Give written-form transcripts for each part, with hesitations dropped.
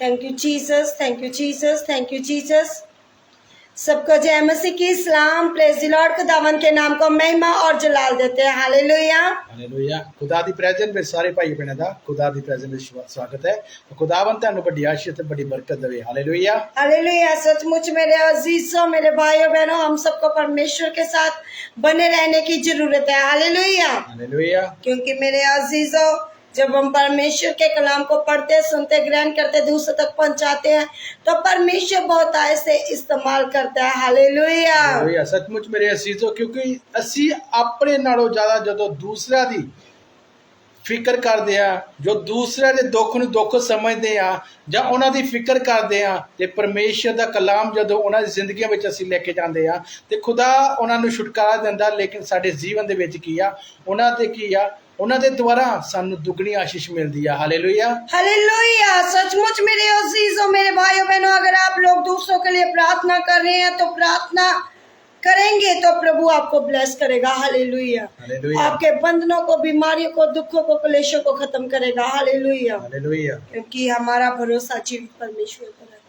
Thank you Jesus, thank you Jesus, thank you Jesus. सबको जय मसीह की सलाम। Praise the Lord. खुदावन के नाम को महिमा और जलाल देते हैं। Hallelujah hallelujah. खुदा दी प्रेजेंस में सारे भाई बहनों का खुदा दी प्रेजेंस में स्वागत है। खुदावन तुहानू बड़ी आशीष ते बड़ी बरकत देवे। Hallelujah hallelujah. सचमुच मेरे अजीजों, मेरे भाइयों बहनों, हम सबको परमेश्वर के साथ बने रहने की जरूरत है। Hallelujah hallelujah. क्योंकि मेरे अजीजों, जब हम परमेश्वर के कलाम को पढ़ते, सुनते, ग्रहण करते, दूसरों तक पहुंचाते हैं, तो परमेश्वर बहुत ऐसे इस्तेमाल करता है। हालेलुया। हालेलुया। सचमुच मेरे असीजों, क्योंकि असी अपने नालों ज्यादा जो दूसरा दी फिक्र करते हैं, जो दूसरे के दुख नूं दुख समझते हैं ਜਾਂ ਉਹਨਾਂ ਦੀ ਫਿਕਰ ਕਰਦੇ ਆ, ਤੇ ਪਰਮੇਸ਼ਰ ਦਾ ਕਲਾਮ ਜਦੋਂ ਉਹਨਾਂ ਦੀ ਜ਼ਿੰਦਗੀਆਂ ਵਿੱਚ ਅਸੀਂ ਲੈ ਕੇ ਜਾਂਦੇ ਆ ਤੇ ਖੁਦਾ ਉਹਨਾਂ ਨੂੰ ਛੁਟਕਾਰਾ ਦਿੰਦਾ। ਲੇਕਿਨ ਸਾਡੇ ਜੀਵਨ ਦੇ ਵਿੱਚ ਕੀ ਆ, ਉਹਨਾਂ ਤੇ ਕੀ ਆ, ਉਹਨਾਂ ਦੇ ਦੁਆਰਾ ਸਾਨੂੰ ਦੁੱਗਣੀ ਆਸ਼ੀष मिलती है। Hallelujah hallelujah. सचमुच मेरे अजीजों, मेरे भाइयों बहनों, अगर आप लोग दूसरों के लिए प्रार्थना कर रहे हैं तो प्रार्थना करेंगे तो प्रभु आपको ब्लेस करेगा। हालेलुया। आपके बंधनों को, बीमारियों को, दुखों को, क्लेशों को खत्म करेगा। हालेलुया। हालेलुया। क्योंकि हमारा भरोसा जीवित परमेश्वर पर है,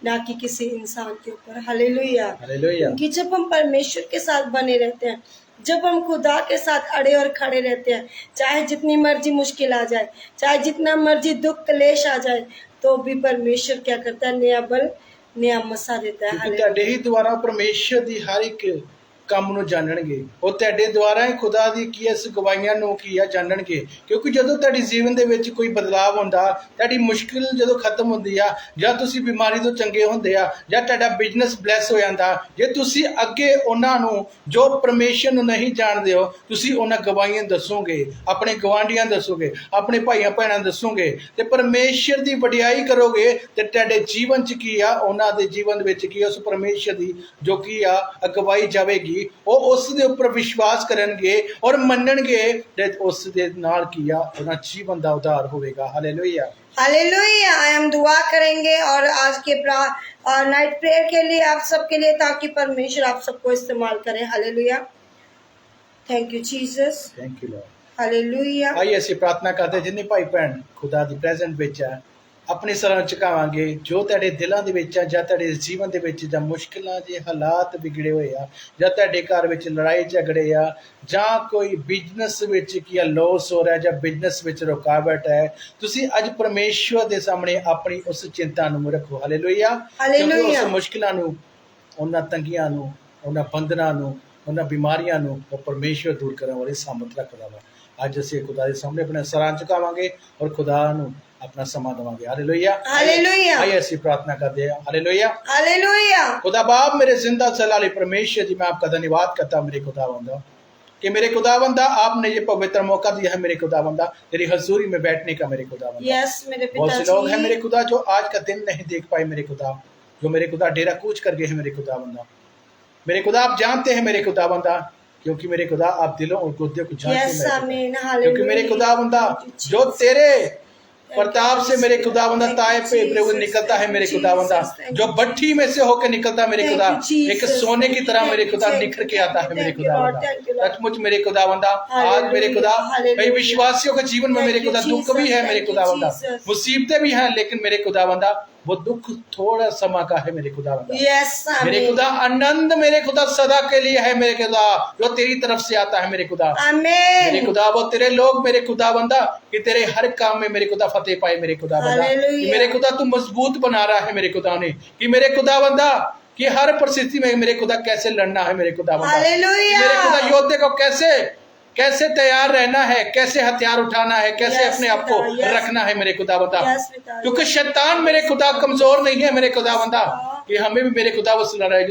ना कि किसी इंसान के ऊपर। हालेलुया। हालेलुया। क्योंकि जब हम परमेश्वर के साथ बने रहते हैं, जब हम खुदा के साथ अड़े और खड़े रहते हैं, चाहे जितनी मर्जी मुश्किल आ जाए, चाहे जितना मर्जी दुख क्लेश आ जाए, तो भी परमेश्वर क्या करता है, नया बल, नया मसा देता है। क्योंकि ਤੁਹਾਡੇ ਹੀ ਦੁਆਰਾ ਪਰਮੇਸ਼ਰ ਦੀ ਹਰ ਇੱਕ ਕੰਮ ਨੂੰ ਜਾਣਨਗੇ। ਉਹ ਤੁਹਾਡੇ ਦੁਆਰਾ ਹੀ ਖੁਦਾ ਦੀ ਕੀ ਇਸ ਗਵਾਹੀਆਂ ਨੂੰ ਕੀ ਆ ਜਾਣਨਗੇ। ਕਿਉਂਕਿ ਜਦੋਂ ਤੁਹਾਡੀ ਜੀਵਨ ਦੇ ਵਿੱਚ ਕੋਈ ਬਦਲਾਅ ਹੁੰਦਾ, ਤੁਹਾਡੀ ਮੁਸ਼ਕਿਲ ਜਦੋਂ ਖਤਮ ਹੁੰਦੀ ਆ, ਜਾਂ ਤੁਸੀਂ ਬਿਮਾਰੀ ਤੋਂ ਚੰਗੇ ਹੁੰਦੇ ਆ, ਜਾਂ ਤੁਹਾਡਾ ਬਿਜ਼ਨਸ ਬਲੈਸ ਹੋ ਜਾਂਦਾ, ਜੇ ਤੁਸੀਂ ਅੱਗੇ ਉਹਨਾਂ ਨੂੰ ਜੋ ਪਰਮੇਸ਼ਰ ਨੂੰ ਨਹੀਂ ਜਾਣਦੇ ਹੋ, ਤੁਸੀਂ ਉਹਨਾਂ ਗਵਾਹੀਆਂ ਦੱਸੋਗੇ, ਆਪਣੇ ਗਵਾਂਢੀਆਂ ਦੱਸੋਗੇ, ਆਪਣੇ ਭਾਈਆਂ ਭੈਣਾਂ ਦੱਸੋਗੇ, ਤੇ ਪਰਮੇਸ਼ਰ ਦੀ ਵਡਿਆਈ ਕਰੋਗੇ, ਤੇ ਤੁਹਾਡੇ ਜੀਵਨ 'ਚ ਕੀ ਆ, ਉਹਨਾਂ ਦੇ ਜੀਵਨ ਵਿੱਚ ਕੀ ਉਸ ਪਰਮੇਸ਼ਰ ਦੀ ਜੋ ਕੀ ਆ ਅਗਵਾਈ ਜਾਵੇਗੀ। ਉਹ ਉਸ ਦੇ ਉੱਪਰ ਵਿਸ਼ਵਾਸ ਕਰਨਗੇ ਔਰ ਮੰਨਣਗੇ, ਤੇ ਉਸ ਦੇ ਨਾਲ ਕੀ ਆ, ਉਹਨਾਂ ਜੀਵਨ ਦਾ ਉਧਾਰ ਹੋਵੇਗਾ। Hallelujah hallelujah. हम दुआ करेंगे और आज के नाइट प्रेयर के लिए आप सबके लिए, ताकि परमेश्वर आप सबको इस्तेमाल करे। Hallelujah. Thank you Jesus, thank you Lord. Hallelujah. आइए ਅਸੀਂ ਪ੍ਰਾਰਥਨਾ ਕਰਦੇ, ਜਿੰਨੇ ਭਾਈ ਭੈਣ ਖੁਦਾ ਦੀ ਪ੍ਰੈਜ਼ੈਂਟ ਵਿੱਚ ਆ, ਆਪਣੇ ਸਿਰਾਂ ਝੁਕਾਵਾਂਗੇ। ਜੋ ਤੁਹਾਡੇ ਦਿਲਾਂ ਦੇ ਵਿੱਚ ਆ, ਜਾਂ ਤੁਹਾਡੇ ਜੀਵਨ ਦੇ ਵਿੱਚ ਜਾਂ ਮੁਸ਼ਕਿਲਾਂ ਦੇ ਹਾਲਾਤ ਵਿਗੜੇ ਹੋਏ ਆ, ਜਾਂ ਤੁਹਾਡੇ ਘਰ ਵਿੱਚ ਲੜਾਈ ਝਗੜੇ ਆ, ਜਾਂ ਕੋਈ ਬਿਜ਼ਨਸ ਵਿੱਚ ਕੀ ਆ ਲੋਸ ਹੋ ਰਿਹਾ, ਜਾਂ ਬਿਜ਼ਨਸ ਵਿੱਚ ਰੁਕਾਵਟ ਹੈ, ਤੁਸੀਂ ਅੱਜ ਪਰਮੇਸ਼ਵਰ ਦੇ ਸਾਹਮਣੇ ਆਪਣੀ ਉਸ ਚਿੰਤਾ ਨੂੰ ਰੱਖੋ। ਹਾਲੇਲੂਇਆ। ਕਿਉਂਕਿ ਉਸ ਮੁਸ਼ਕਿਲਾਂ ਨੂੰ, ਉਹਨਾਂ ਤੰਗੀਆਂ ਨੂੰ, ਉਹਨਾਂ ਬੰਧਨਾਂ ਨੂੰ, ਉਹਨਾਂ ਬਿਮਾਰੀਆਂ ਨੂੰ ਉਹ ਪਰਮੇਸ਼ਵਰ ਦੂਰ ਕਰਨ ਵਾਲੀ ਸਾਮਰਥ ਰੱਖਦਾ ਵਾ। ਅੱਜ ਅਸੀਂ ਖੁਦਾ ਦੇ ਸਾਹਮਣੇ ਆਪਣੇ ਸਿਰਾਂ ਝੁਕਾਵਾਂਗੇ ਔਰ ਖੁਦਾ ਨੂੰ अपना समा देवांगे। Hallelujah hallelujah. आइए ऐसी प्रार्थना करते हैं। Hallelujah hallelujah. खुदा बाप, मेरे जिंदा सलाली परमेश्वर जी, मैं आपका धन्यवाद करता हूँ मेरे खुदावंदा, कि मेरे खुदावंदा आपने ये पवित्र मौका दिया है मेरे खुदावंदा, तेरी हजूरी में बैठने का मेरे खुदावंदा। यस मेरे बहुत से लोग हैं पिताजी, मेरे खुदा जो आज का दिन नहीं देख पाए मेरे खुदा, जो मेरे खुदा डेरा कूच कर गए हैं मेरे खुदावंदा। मेरे खुदा आप जानते हैं मेरे खुदावंदा, क्योंकि मेरे खुदा आप दिलों और गुर्दे को जानते यस हैं। आमीन। क्योंकि मेरे खुदावंदा जो तेरे प्रताप से मेरे खुदावंदा ताए पे प्रभु निकलता है मेरे खुदावंदा, जो भट्ठी में से होकर निकलता है मेरे खुदा, एक सोने की तरह मेरे खुदा निखर के आता है मेरे खुदावंदा। सचमुच मेरे खुदावंदा, आज मेरे खुदा कई विश्वासियों के जीवन में मेरे खुदा दुख भी है मेरे खुदावंदा, मुसीबतें भी हैं, लेकिन मेरे खुदावंदा वो दुख थोड़ा समा का है मेरे खुदावंदा। यस मेरे खुदा आनंद मेरे खुदा सदा के लिए है मेरे खुदा, जो तेरी तरफ से आता है मेरे खुदा। आमीन। मेरे खुदा वो तेरे लोग मेरे खुदावंदा, कि तेरे हर काम में मेरे खुदा फतेह पाए मेरे खुदावंदा, कि मेरे खुदा तू मजबूत बना रहा है मेरे खुदा ने, कि मेरे खुदावंदा कि हर परिस्थिति में मेरे खुदा कैसे लड़ना है मेरे खुदावंदा, मेरे खुदा योद्धे को कैसे तैयार रहना है, कैसे हथियार उठाना है, कैसे अपने आप को रखना है मेरे खुदावंदा। क्योंकि शैतान मेरे खुदा कमजोर नहीं है मेरे खुदावंदा, कि हमें भी मेरे खुदा उस लड़ाई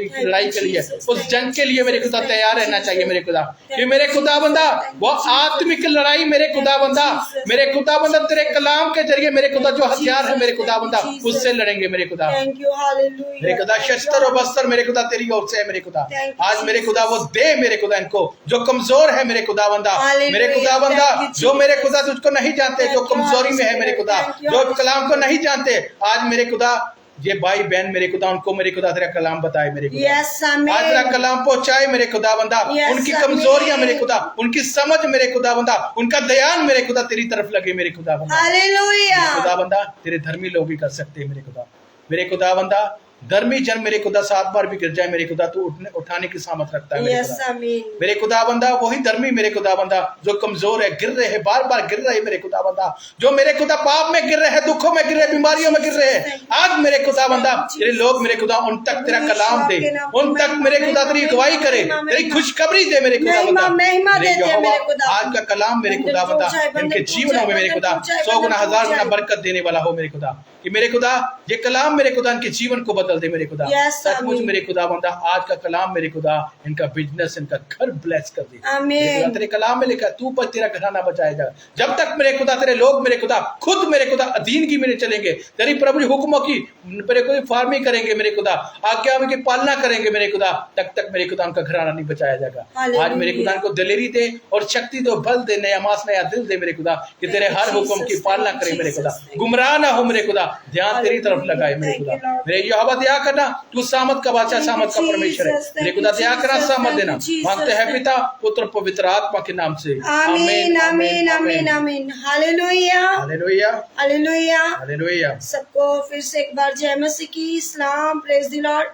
के लिए, उस जंग के लिए मेरे खुदा तैयार रहना चाहिए मेरे खुदा। कि मेरे खुदावंदा वो आत्मिक लड़ाई मेरे खुदावंदा, मेरे खुदावंदा तेरे कलाम के जरिए मेरे खुदा जो हथियार है मेरे खुदावंदा उससे लड़ेंगे मेरे खुदा। मेरे खुदा शस्त्र और बस्तर मेरे खुदा तेरी ओर से है मेरे खुदा। आज मेरे खुदा वो दे मेरे खुदा इनको जो कमजोर है मेरे खुदावंदा, मेरे खुदावंदा जो मेरे खुदा तुझको नहीं जानते, जो कमजोरी में है मेरे खुदा, जो कलाम को नहीं जानते, आज मेरे खुदा ये भाई बहन मेरे खुदा उनको मेरे खुदा तेरा कलाम बताए मेरे खुदा। यस आमीन। आज तेरा कलाम पहुंचाए मेरे खुदा बंदा, Yes, उनकी आमीन। कमजोरियां मेरे खुदा, उनकी समझ मेरे खुदा बंदा, उनका ध्यान मेरे खुदा तेरी तरफ लगे मेरे खुदा बंदा। हालेलुया। मेरे खुदा बंदा तेरे धर्मी लोग ही कर सकते हैं मेरे खुदा। मेरे खुदा बंदा धर्मी जन मेरे खुदा 7 बार भी गिर जाए मेरे खुदा तू उठाने की सामर्थ रखता है मेरे यस खुदा। आमीन। मेरे खुदा बंदा वही धर्मी मेरे खुदा बंदा जो कमजोर है, गिर रहे हैं, बार बार गिर रहे हैं मेरे खुदा बंदा, जो मेरे खुदा पाप में गिर रहे हैं, दुखों में गिर रहे हैं, बीमारियों में गिर रहे हैं, आज मेरे खुदा बंदा तेरे लोग मेरे खुदा उन तक तेरा कलाम दे, उन तक मेरे खुदा तेरी अगुवाई करे, तेरी खुशखबरी दे मेरे खुदा बंदा। मेरे यहोवा आज का कलाम मेरे खुदा बंदा इनके जीवनों में मेरे खुदा 100 गुना 1000 गुना बरकत देने वाला हो मेरे खुदा, कि मेरे खुदा ये कलाम मेरे खुदा इनके जीवन को बदल दे मेरे खुदा। सचमुच मेरे खुदा बंदा आज का कलाम मेरे खुदा इनका बिजनेस, इनका घर ब्लेस कर दे मेरे खुदा। तेरे कलाम में लिखा तू पर तेरा घराना बचाएगा। जब तक मेरे खुदा तेरे लोग मेरे खुदा खुद मेरे खुदा अधीनगी में चलेंगे, तेरी प्रभु हुक्मों की मेरे को फार्मिंग करेंगे मेरे खुदा, आज्ञा की पालना करेंगे मेरे खुदा, तब तक मेरे खुदा उनका घराना नहीं बचाया जाएगा। आज मेरे खुदा इनको दिलेरी दे और शक्ति दो, बल दे, नया मास नया दिल दे मेरे खुदा, कि तेरे हर हुक्म की पालना करे मेरे खुदा, गुमराह ना हो मेरे खुदा, ध्यान तेरी तरफ लगाए मेरे खुदा। मेरे यहोवा दया करना, तू सामत का बादशाह, सामत का परमेश्वर है मेरे खुदा, दया करना, सामत देना मांगते हैं पिता पुत्र पवित्र आत्मा के नाम से, आमीन आमीन आमीन आमीन। Hallelujah hallelujah hallelujah. हालेलुया। सबको फिर से एक बार जय मसीह की, इस्लाम, प्रेज द लॉर्ड।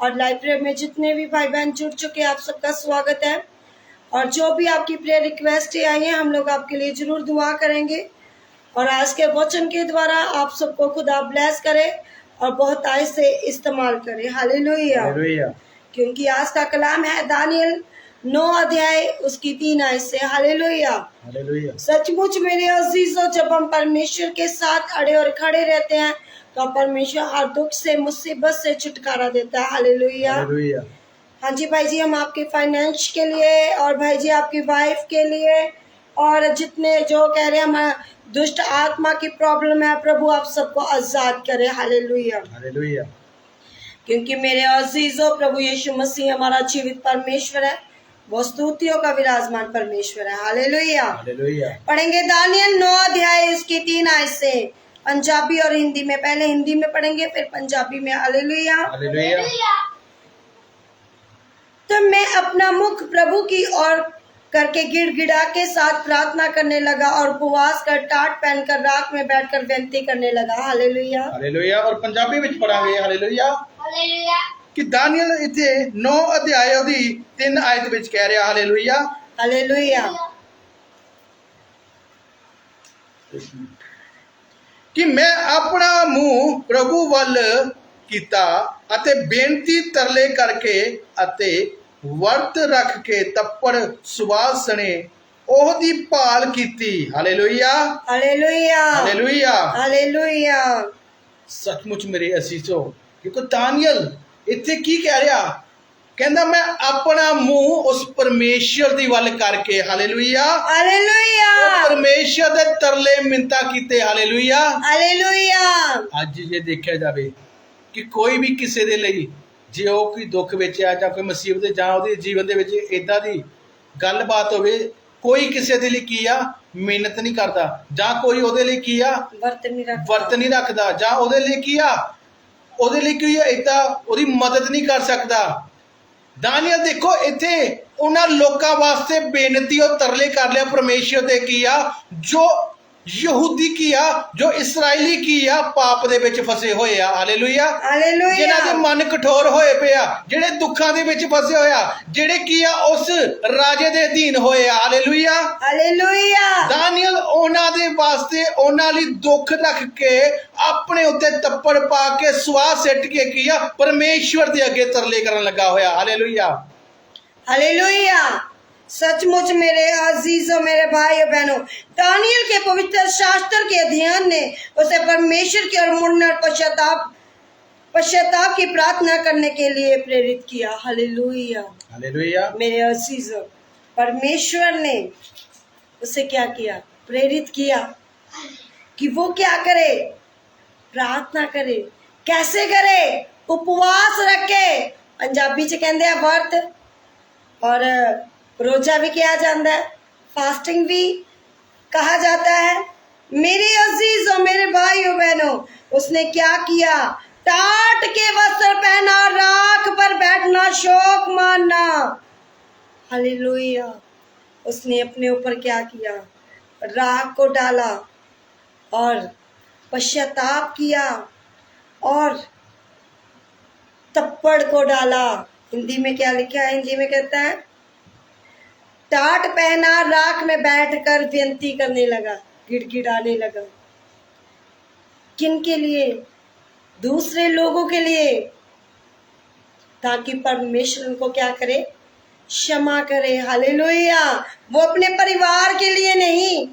और लाइव प्रेयर में जितने भी भाई बहन जुड़ चुके हैं आप सबका स्वागत है। और जो भी आपकी प्रेयर रिक्वेस्ट आई है हम लोग आपके लिए जरूर दुआ करेंगे। और आज के वचन के द्वारा आप सबको खुदा ब्लेस करे और बहुत आय से इस्तेमाल करे। हालेलुया। क्योंकि आज का कलाम है दानियल 9 अध्याय उसकी 3 आयत से। हालेलुया। सचमुच मेरे अजीजों, जब हम परमेश्वर के साथ अड़े और खड़े रहते हैं तो परमेश्वर हर दुख से, मुसीबत से छुटकारा देता है। हालेलुया। हाँ जी भाई जी, हम आपके फाइनेंस के लिए और भाई जी आपकी वाइफ के लिए और जितने जो कह रहे हैं हमारा दुष्ट आत्मा की प्रॉब्लम है, प्रभु आप सबको आजाद करे। Hallelujah hallelujah. क्योंकि मेरे अजीजों, प्रभु यीशु मसीह हमारा जीवित परमेश्वर है, वो स्तुतियों का विराजमान परमेश्वर है। Hallelujah hallelujah. पढ़ेंगे दानियल 9 अध्याय इसकी 3 आयत से, पंजाबी और हिंदी में। पहले हिंदी में पढ़ेंगे फिर पंजाबी में। Hallelujah hallelujah. तो मैं अपना मुख प्रभु की ओर करके गिड़गिड़ा के साथ प्रार्थना करने लगा और उपवास कर टाट पहनकर राख में बैठकर विनती करने लगा। Hallelujah hallelujah. और पंजाबी विच पढ़ांगे हालेलुया हालेलुया कि दानियल इथे 9 अध्याय दी 3 आयत विच कह रहा हालेलुया हालेलुया कि मैं अपना मुंह प्रभु वल कीता अते बेनती तरले करके अते वर्त रख के तप्पड़ सुवासने ओहदी भाल कीती। Hallelujah hallelujah hallelujah hallelujah. सचमुच मेरे असीसो, क्योंकि दानियल इत्थे की कह रहा, कहंदा मैं अपना मुंह उस परमेश्वर दी वल करके हालेलुया हालेलुया परमेश्वर दे तरले मिन्नतां कीते। Hallelujah hallelujah. ਅੱਜ ਜੇ ਦੇਖਿਆ ਜਾਵੇ ਕਿ ਕੋਈ ਵੀ ਕਿਸੇ ਦੇ ਲਈ ਜੇ ਉਹ ਕੋਈ ਦੁੱਖ ਵਿੱਚ ਆ ਜਾਂ ਕੋਈ ਮੁਸੀਬਤ ਜਾਂ ਉਹਦੇ ਜੀਵਨ ਦੇ ਵਿੱਚ ਇਦਾਂ ਦੀ ਗੱਲਬਾਤ ਹੋਵੇ, ਕੋਈ ਕਿਸੇ ਦੇ ਲਈ ਕੀ ਆ ਮਿਹਨਤ ਨਹੀਂ ਕਰਦਾ, ਜਾਂ ਕੋਈ ਉਹਦੇ ਲਈ ਕੀ ਆ ਵਰਤ ਨਹੀਂ ਰੱਖਦਾ, ਜਾਂ ਉਹਦੇ ਲਈ ਕੀ ਆ ਉਹਦੇ ਲਈ ਕੋਈ ਇਦਾਂ ਉਹਦੀ ਮਦਦ ਨਹੀਂ ਕਰ ਸਕਦਾ। दानियल देखो इत्थे उन्हां लोकां वास्ते बेनती और तरले कर लिया परमेश्वर दे की आ जो यहूदी की आ, जो इसराइली की आ पाप दे विच फसे होए आ। Hallelujah hallelujah. जिन्हां दे मन कठोर होए पे आ, जेड़े दुखां दे विच फसे होए आ, जेड़े की आ उस राजे दे अधीन होए आ। Hallelujah hallelujah. दानियल उन्हां दे वास्ते उन्हां लई दुख रख के अपने उत्ते तप्पड़ पा के सुआ सिट के की आ परमेश्वर दे अगे तरले करन लगा होया। Hallelujah hallelujah. सचमुच मेरे अजीजों, मेरे भाई और बहनों, दानियल के पवित्र शास्त्र के अध्ययन ने उसे परमेश्वर की ओर मुड़ने और पश्चाताप की प्रार्थना करने के लिए प्रेरित किया। Hallelujah hallelujah. मेरे अजीजों, परमेश्वर ने उसे क्या किया? प्रेरित किया कि वो क्या करे? प्रार्थना करे। कैसे करे? उपवास रखे। पंजाबी च कहते हैं वर्त, और रोजा भी किया जाता है, फास्टिंग भी कहा जाता है। मेरे अजीज और मेरे भाई और बहनों, उसने क्या किया? टाट के वस्त्र पहना, राख पर बैठना, शोक मानना। हालेलुया। उसने अपने ऊपर क्या किया? राख को डाला और पश्चाताप किया और तप्पड़ को डाला। हिंदी में क्या लिखा है? हिंदी में कहता है टाट पहना, राख में बैठकर विनती करने लगा, गिड़गिड़ाने लगा। किन के लिए? दूसरे लोगों के लिए, ताकि परमेश्वर उनको क्या करे? क्षमा करे। हालेलुया। वो अपने परिवार के लिए नहीं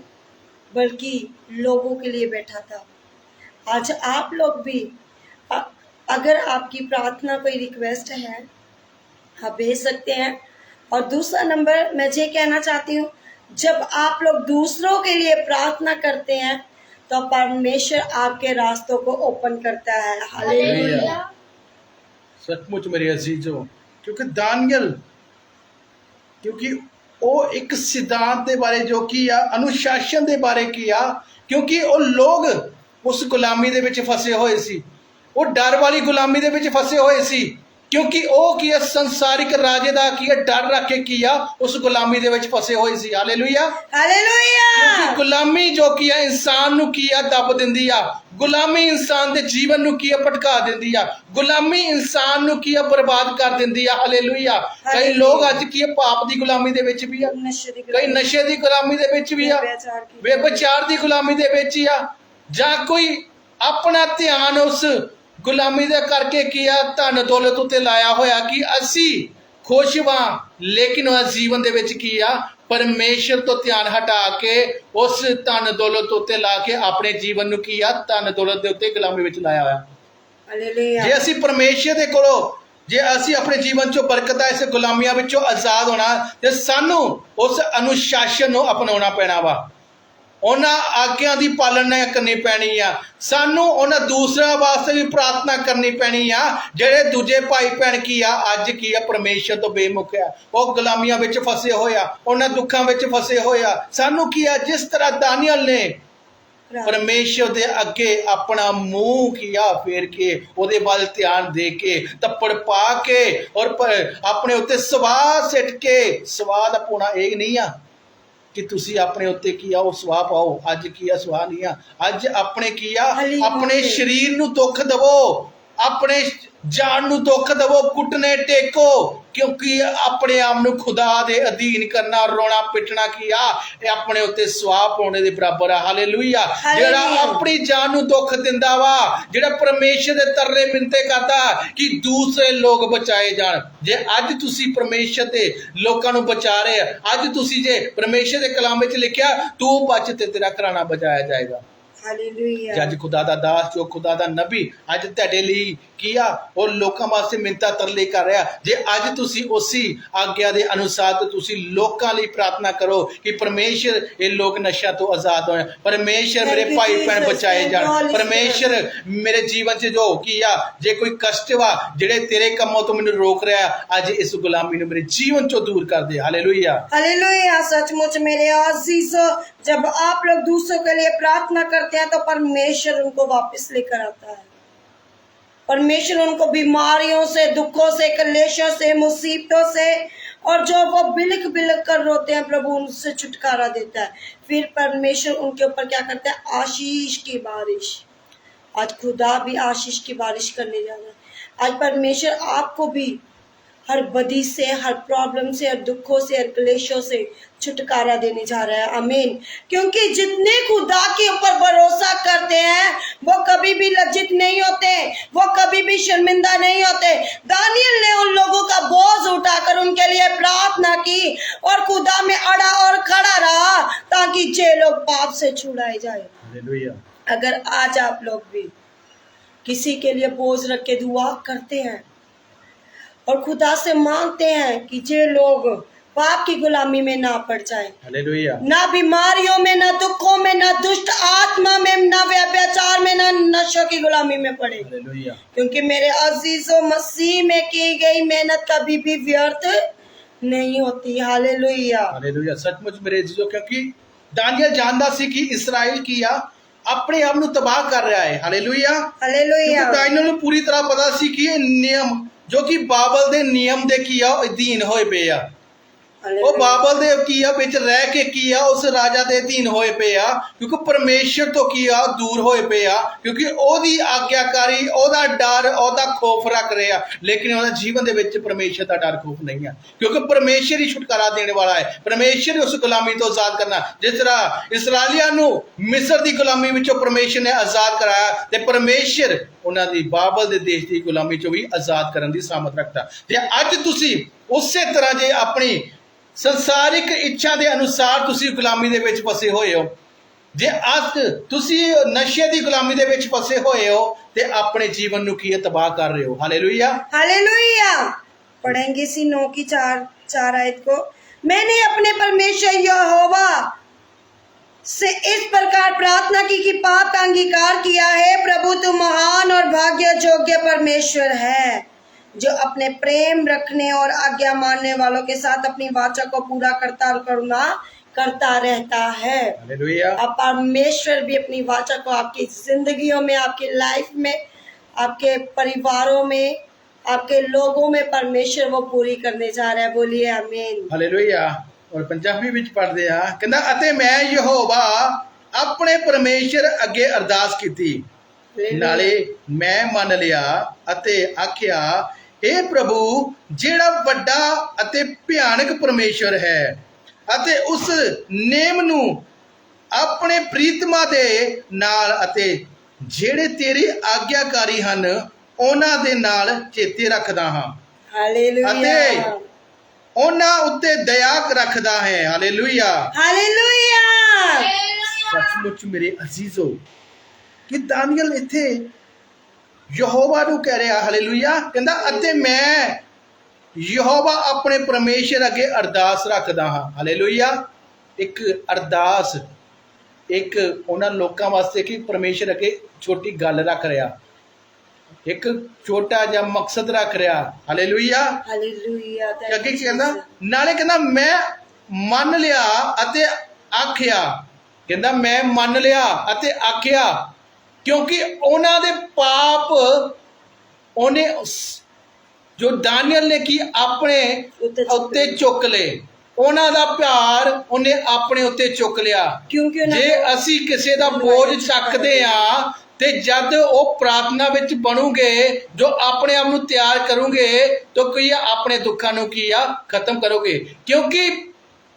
बल्कि लोगों के लिए बैठा था। आज आप लोग भी अगर आपकी प्रार्थना कोई रिक्वेस्ट है आप भेज सकते हैं। और दूसरा नंबर मैं ये कहना चाहती हूँ, जब आप लोग दूसरों के लिए प्रार्थना करते हैं तो परमेश्वर आपके रास्तों को ओपन करता है। हालेलुया। सचमुच मेरे अजीजों, क्योंकि दानियल क्योंकि वो एक सिद्धांत के बारे जो किया, अनुशासन के बारे किया, क्योंकि वो लोग उस गुलामी दे विच फसे हुए सी, वो डर वाली गुलामी दे विच फसे हुए सी, क्योंकि वो किया संसारिक राजे दा किया डर रख के किया उस गुलामी दे विच फसे हुए सी। हालेलुया। हालेलुया। क्योंकि गुलामी जो किया इंसान नू किया दब दिंदी आ, गुलामी इंसान दे जीवन नू किया भटका दिंदी आ, गुलामी इंसान नू किया बर्बाद कर दिंदी आ। हालेलुया। कई लोग अज की पाप दी गुलामी दे विच भी आ, कई नशे दी गुलामी दे विच भी आ, व्यभिचार दी गुलामी दे विच आ, जां कोई अपना ध्यान उस गुलामी दे करके किया धन दौलत उत्ते लाया होया कि असी खुश वां, लेकिन उस जीवन दे विच किया परमेश्वर तो ध्यान हटा के उस धन दौलत उत्ते ला के अपने जीवन नू किया धन दौलत दे उत्ते गुलामी विच लाया होया। हालेलुया। जे असी परमेश्वर दे कोलों जे असी अपने जीवन चो बरकत इस गुलामियां विचों आजाद होना ते सानू उस अनुशासन नू अपनाउणा पैना वा, उन्हां आग्या की पालना करनी पैनी आ, सानू उन्हां दूसरा वास्ते भी प्रार्थना करनी पैनी आ। जेड़े दूजे भाई भैन की आ अज की आ परमेश्वर तो बेमुख आ, वो गुलामियां विच फसे होया, उन्हां दुखां विच फसे होया, सानू की आ जिस तरह दानियल ने परमेश्वर दे अगे अपना मुंह किया फेर के ओदे वाल ध्यान दे के तप्पड़ पा के और अपने उत्ते सवाह सिट के, सवाह दा पोना ये नहीं आ कि तुसी अपने उत्ते किया वो स्वाह पाओ, अज किया स्वाह नहीं आ, अज अपने किया अपने शरीर नू दुख दवो, अपने जान नू दुख दवो, घुटने टेको, क्योंकि अपने आप नू खुदा दे अधीन करना, रोना पिटना किया ये अपने उत्ते स्वाह पाने दे बराबर है। हालेलुया। जेड़ा अपनी जान नू दुख दिंदा वा, जेड़ा परमेश्वर दे तरले मिन्नते करदा कि दूसरे लोग बचाए जान, जे अज तुसी परमेश्वर दे लोकां नू बचा रहे, अज तुसी जे परमेश्वर दे कलाम विच लिखिया तू बच ते तेरा घराना बचाया जाएगा। हालेलुया। जज खुदा दा दास जो खुदा दा नबी अज तुहाडे लई किया और लोकां वास्ते मिन्नतां तरले कर रहा, जे अज तुसी उसी आग्या दे अनुसार तो तुसी लोकां लई प्रार्थना करो कि परमेश्वर ये लोग नशा तो आजाद होए, परमेश्वर मेरे भाई भैन बचाए जान, परमेश्वर मेरे जीवन से जो किया जे कोई कष्ट वा जेड़े तेरे कम्मों तो मैनू रोक रहा अज इस गुलामी नू मेरे जीवन चो दूर कर दे। हालेलुया। हालेलुया। सचमुच मेरे अजीजों, जब आप लोग दूसरों के लिए प्रार्थना करते हैं तो परमेश्वर उनको वापस लेकर आता है। परमेश्वर उनको बीमारियों से, दुखों से, कलेशों से, मुसीबतों से और जो वो बिलक बिलक कर रोते हैं प्रभु उनसे छुटकारा देता है। फिर परमेश्वर उनके ऊपर क्या करता है? आशीष की बारिश। आज खुदा भी आशीष की बारिश करने जा रहा है। आज परमेश्वर आपको भी हर बदी से, हर प्रॉब्लम से, हर दुखों से, हर क्लेशों से छुटकारा देने जा रहा है। आमीन। क्योंकि जितने खुदा के ऊपर भरोसा करते हैं वो कभी भी लज्जित नहीं होते, वो कभी भी शर्मिंदा नहीं होते। दानियल ने उन लोगों का बोझ उठाकर उनके लिए प्रार्थना की और खुदा में अड़ा और खड़ा रहा ताकि जे लोग पाप से छुड़ाए जाए। हालेलुया। अगर आज आप लोग भी किसी के लिए बोझ रख के दुआ करते हैं और खुदा से मांगते हैं कि जे लोग पाप की गुलामी में ना पड़ जाए, हालेलुया, ना बीमारियों में, ना दुखों में, ना दुष्ट आत्मा में, ना व्यभिचार में, ना नशों की गुलामी में पड़े। हालेलुया। क्योंकि मेरे अजीजों, मसीह में की गई मेहनत कभी भी व्यर्थ नहीं होती। हालेलुया। हालेलुया। सचमुच मेरे अजीजों, क्योंकि दानियल जानदा सी कि इस्राएल किया ਆਪਣੇ ਆਪ ਨੂੰ ਤਬਾਹ ਕਰ ਰਿਹਾ ਹੈ। ਹਾਲੇਲੂਇਆ। हालेलुया ਕਿਉਂਕਿ ਦਾਨੀਏਲ ਨੂੰ ਪੂਰੀ ਤਰ੍ਹਾਂ ਪਤਾ ਸੀ ਕਿ ਇਹ ਨਿਯਮ ਜੋ ਕਿ ਬਾਬਲ ਦੇ ਨਿਯਮ ਦੇ ਕੀ ਆ ਉਹ ਅਧੀਨ ਹੋਏ ਪਏ ਆ। ਉਹ ਬਾਬਲ ਦੇ ਕੀ ਆ ਵਿੱਚ ਰਹਿ ਕੇ ਕੀ ਆ ਉਸ ਰਾਜਾ ਦੇ ਅਧੀਨ ਹੋਏ ਪਏ ਆ, ਕਿਉਂਕਿ ਪਰਮੇਸ਼ਰ ਤੋਂ ਕੀ ਆ ਦੂਰ ਹੋਏ ਪਏ ਆ, ਕਿਉਂਕਿ ਉਹਦੀ ਆਗਿਆਕਾਰੀ, ਉਹਦਾ ਡਰ, ਉਹਦਾ ਖੌਫ ਰੱਖ ਰਹੇ ਆ। ਲੇਕਿਨ ਉਹਦਾ ਜੀਵਨ ਦੇ ਵਿੱਚ ਪਰਮੇਸ਼ਰ ਦਾ ਡਰ ਖੌਫ ਨਹੀਂ ਆ, ਕਿਉਂਕਿ ਪਰਮੇਸ਼ਰ ਹੀ ਛੁਟਕਾਰਾ ਦੇਣ ਵਾਲਾ ਹੈ। ਪਰਮੇਸ਼ਰ ਹੀ ਉਸ ਗੁਲਾਮੀ ਤੋਂ ਆਜ਼ਾਦ ਕਰਨਾ। ਜਿਸ ਤਰ੍ਹਾਂ ਇਸਰਾਏਲੀਆਂ ਨੂੰ ਮਿਸਰ ਦੀ ਗੁਲਾਮੀ ਵਿੱਚੋਂ ਪਰਮੇਸ਼ਰ ਨੇ ਆਜ਼ਾਦ ਕਰਾਇਆ, ਤੇ ਪਰਮੇਸ਼ਰ ਉਹਨਾਂ ਦੀ ਬਾਬਲ ਦੇ ਦੇਸ਼ ਦੀ ਗੁਲਾਮੀ ਚੋਂ ਵੀ ਆਜ਼ਾਦ ਕਰਨ ਦੀ ਸਾਮਰਥ ਰੱਖਦਾ। ਤੇ ਅੱਜ ਤੁਸੀਂ ਉਸੇ ਤਰ੍ਹਾਂ ਜੇ ਆਪਣੀ ਸੰਸਾਰਿਕ ਇੱਛਾ ਦੇ ਅਨੁਸਾਰ ਤੁਸੀਂ ਗੁਲਾਮੀ ਦੇ ਵਿੱਚ ਫਸੇ ਹੋਏ ਹੋ, ਜੇ ਅੱਜ ਤੁਸੀਂ ਨਸ਼ੇ ਦੀ ਗੁਲਾਮੀ ਦੇ ਵਿੱਚ ਫਸੇ ਹੋਏ ਹੋ, ਤੇ ਆਪਣੇ ਜੀਵਨ ਨੂੰ ਕੀ ਤਬਾਹ ਕਰ ਰਹੇ ਹੋ। Hallelujah hallelujah. पढ़ेंगे इसी 9 की 4 आयत को। मैंने अपने परमेश्वर यहोवा से इस प्रकार प्रार्थना की कि पाप का अंगीकार किया है, प्रभु तू महान और भाग्य योग्य परमेश्वर है, जो अपने प्रेम रखने और आज्ञा मानने वालों के साथ अपनी वाचा को पूरा करता और करुणा करता रहता है। हालेलुया। अब परमेश्वर भी अपनी वाचा को आपकी जिंदगियों में, आपकी लाइफ में, आपके परिवारों में, आपके लोगों में परमेश्वर वो पूरी करने जा रहा है। बोलिए आमीन। हालेलुया। और पंजाबी विच पढ़दे आ, कहंदा अते मैं यहोवा अपने परमेश्वर अगे अरदास कीती, नाले मैं मन लिया अते आख्या, हे प्रभु जेड़ा वड्डा अते भयानक परमेश्वर है, अते उस नेम नू अपने प्रीतमा दे नाल अते जेड़े तेरे आज्ञाकारी हन उन्हां दे नाल चेते रखदा हां, हालेलुया अते उन्हां उत्ते दया रखदा है। हालेलुया। हालेलुया। सचमुच मेरे अजीजो कि दानियल इत्थे यहोवा नूं कह रहा, हालेलुया, कहंदा अते मैं यहोवा अपने परमेश्वर अगे अरदास रखदा हां। हालेलुया। एक अरदास, एक उन्हां लोकां वास्ते कि परमेश्वर अगे छोटी गल रख रहा, एक छोटा जिहा मकसद रख रहा। हालेलुया। हालेलुया। अगे कहंदा, नाले कहंदा मैं मन लिया अते आख्या, कहंदा मैं मन लिया अते आख्या, क्योंकि उन्हां दे पाप उन्हें जो दानियल ने की अपने उत्ते चुक ले, उन्हां दा प्यार उन्हें अपने उत्ते चुक लिया। क्योंकि जे असी किसी दा बोझ चकदे आ ते जद वो प्रार्थना विच बनूगे, जो अपने आप नूं तैयार करोगे, तो की अपने दुखां नूं की खत्म करोगे। क्योंकि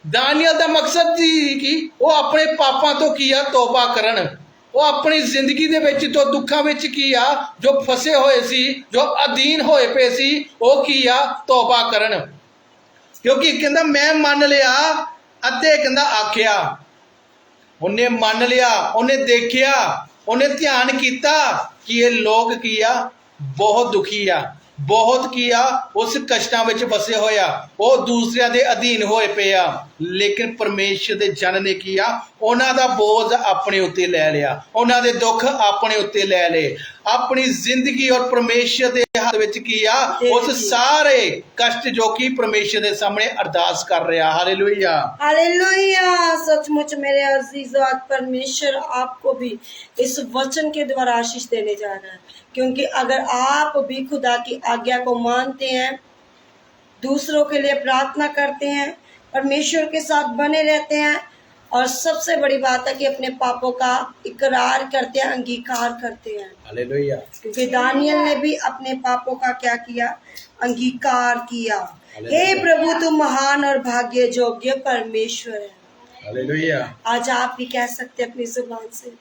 दानियल दा मकसद सी कि वो अपने पापां तो की तौबा करन, वो अपनी जिंदगी दे विच तो दुखां विच की जो फसे होए सी, जो अधीन होए पे सी, वो की तौबा करन। क्योंकि कहंदा मैं मन लिया अते कहंदा आख्या, उन्हें मन लिया, उन्हें देखिया, उन्हें ध्यान किया कि ये लोग की बहुत दुखी आ, बहुत की उस कष्टां विच फसे होया, वो दूसरिਆਂ ਦੇ अधीन होए पे आ, लेकिन परमेश्वर दे जन ने की उन्हां दा बोझ अपने उत्ते ले लिया, उन्हां दे दुख अपने उत्ते ले ले, अपनी जिंदगी और परमेश्वर दे हाथ विच की उस सारे कष्ट जो कि परमेश्वर दे सामने अरदास कर रहा। हालेलुया। हालेलुया। सचमुच मेरे अजीजों, आज परमेश्वर आपको भी इस वचन के द्वारा आशीष देने जा रहा है, क्योंकि अगर आप भी खुदा की आज्ञा को मानते हैं, दूसरों के लिए प्रार्थना करते हैं, परमेश्वर के साथ बने रहते हैं, और सबसे बड़ी बात है कि अपने पापों का इकरार करते हैं, अंगीकार करते हैं। हालेलुया। क्योंकि दानियल ने भी अपने पापों का क्या किया? अंगीकार किया। हे प्रभु तू महान और भाग्य योग्य परमेश्वर है। हालेलुया। आज आप भी कह सकते हैं अपनी जुबान से,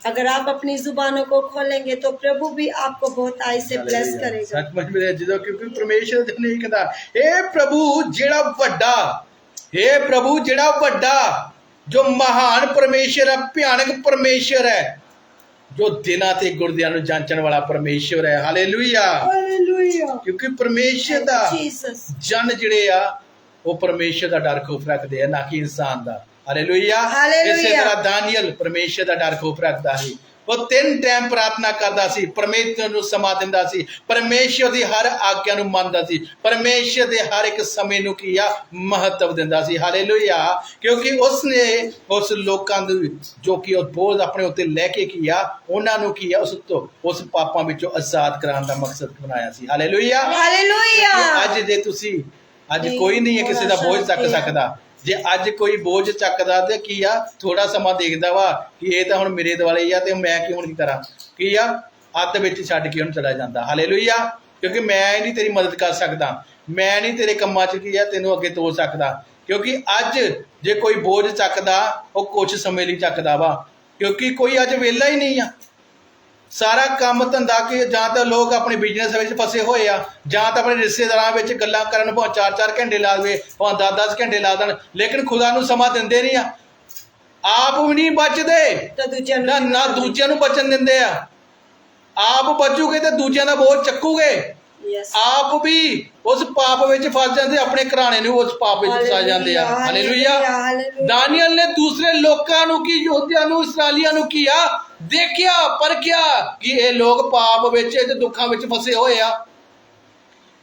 अगर आप अपनी जुबानों को खोलेंगे तो प्रभु भी आपको बहुत आई से ब्लेस करेगा। सचमुच मेरे अजीजों, क्योंकि परमेश्वर ने कहता, हे प्रभु जेड़ा वड्डा, हे प्रभु जेड़ा वड्डा, जो महान परमेश्वर है, भयानक परमेश्वर है, जो दिनां ते गुरदियां नूं जांचण वाला परमेश्वर है। हालेलुया। हालेलुया। क्योंकि परमेश्वर दा जन जिहड़े आ वो परमेश्वर दा डर खौफ रखदे आ, ना कि इंसान दा। हालेलुया। हालेलुया। इसे तरह दानियल परमेश्वर दा डर खौफ रखदा है, वो 3 टाइम प्रार्थना करता सी, परमेश्वर ਨੂੰ ਸਮਾਂ ਦਿੰਦਾ ਸੀ, परमेश्वर ਦੀ हर आज्ञा ਨੂੰ ਮੰਨਦਾ ਸੀ, परमेश्वर ਦੇ हर एक समय ਨੂੰ ਕੀ ਆ महत्व ਦਿੰਦਾ ਸੀ। हालेलुया। क्योंकि उसने उस लोकां ਨੂੰ जो कि ਉਹ ਬੋਝ ਆਪਣੇ ਉੱਤੇ ਲੈ ਕੇ ਕੀ ਆ ਉਹਨਾਂ ਨੂੰ ਕੀ ਆ ਉਸ ਪਾਪਾਂ ਵਿੱਚੋਂ ਆਜ਼ਾਦ ਕਰਾਉਣ ਦਾ ਮਕਸਦ ਬਣਾਇਆ ਸੀ। हालेलुया। हालेलुया। ਅੱਜ ਦੇ ਤੁਸੀਂ ਅੱਜ ਕੋਈ ਨਹੀਂ ਹੈ ਕਿਸੇ ਦਾ ਬੋਝ ਚੱਕ ਸਕਦਾ। ਜੇ ਅੱਜ ਕੋਈ ਬੋਝ ਚੱਕਦਾ ਤੇ ਕੀ ਆ ਥੋੜਾ ਸਮਾਂ ਦੇਖਦਾ ਵਾ ਕਿ ਇਹ ਤਾਂ ਹੁਣ ਮੇਰੇ ਦੁਆਲੇ ਹੀ ਆ ਤੇ ਮੈਂ ਕਿਉਂ ਨਹੀਂ ਕਰਾਂ, ਕੀ ਆ ਅੱਧ ਵਿੱਚ ਛੱਡ ਕੇ ਉਹਨੂੰ ਚਲਾ ਜਾਂਦਾ। ਹਾਲੇਲੂਇਆ। ਕਿਉਂਕਿ ਮੈਂ ਨਹੀਂ ਤੇਰੀ ਮਦਦ ਕਰ ਸਕਦਾ, ਮੈਂ ਨਹੀਂ ਤੇਰੇ ਕੰਮਾਂ 'ਚ ਕੀ ਆ ਤੈਨੂੰ ਅੱਗੇ ਤੋਰ ਸਕਦਾ। ਕਿਉਂਕਿ ਅੱਜ ਜੇ ਕੋਈ ਬੋਝ ਚੱਕਦਾ ਉਹ ਕੁਝ ਸਮੇਂ ਲਈ ਚੱਕਦਾ ਵਾ, ਕਿਉਂਕਿ ਕੋਈ ਅੱਜ ਵਿਹਲਾ ਹੀ ਨਹੀਂ ਆ। ਸਾਰਾ ਕੰਮ ਧੰਦਾ ਕਿ ਜਾਂ ਤਾਂ ਲੋਕ ਆਪਣੇ ਬਿਜ਼ਨਸ ਵਿੱਚ ਫਸੇ ਹੋਏ ਆ, ਜਾਂ ਤਾਂ ਆਪਣੇ ਰਿਸ਼ਤੇਦਾਰਾਂ ਵਿੱਚ ਗੱਲਾਂ ਕਰਨ ਭਾਵੇਂ 4-4 ਘੰਟੇ ਲਾ ਦੇਵੇ, ਭਾਵੇਂ 10-10 ਘੰਟੇ ਲਾ ਦੇਣ, ਲੇਕਿਨ ਖੁਦਾ ਨੂੰ ਸਮਾਂ ਦਿੰਦੇ ਨਹੀਂ ਆ। ਆਪ ਵੀ ਨਹੀਂ ਬਚਦੇ ਨਾ ਦੂਜਿਆਂ ਨੂੰ ਬਚਣ ਦਿੰਦੇ ਆ। ਆਪ ਬਚੂਗੇ ਤੇ ਦੂਜਿਆਂ ਦਾ ਬੋਝ ਚੱਕੂਗੇ। ਆਪ ਵੀ ਉਸ ਪਾਪ ਵਿੱਚ ਫਸ ਜਾਂਦੇ, ਆਪਣੇ ਘਰਾਣੇ ਨੂੰ ਉਸ ਪਾਪ ਵਿੱਚ ਫਸ ਜਾਂਦੇ ਆ। ਹਾਲੇਲੂਇਆ। ਦਾਨੀਏਲ ਨੇ ਦੂਸਰੇ ਲੋਕਾਂ ਨੂੰ ਕੀ ਯਹੂਦੀਆਂ ਨੂੰ ਇਸਰਾਏਲੀਆਂ ਨੂੰ ਕੀ ਆ ਦੇਖਿਆ ਪਰਖਿਆ ਕਿ ਇਹ ਲੋਕ ਪਾਪ ਵਿੱਚ ਤੇ ਦੁੱਖਾਂ ਵਿੱਚ ਫਸੇ ਹੋਏ ਆ।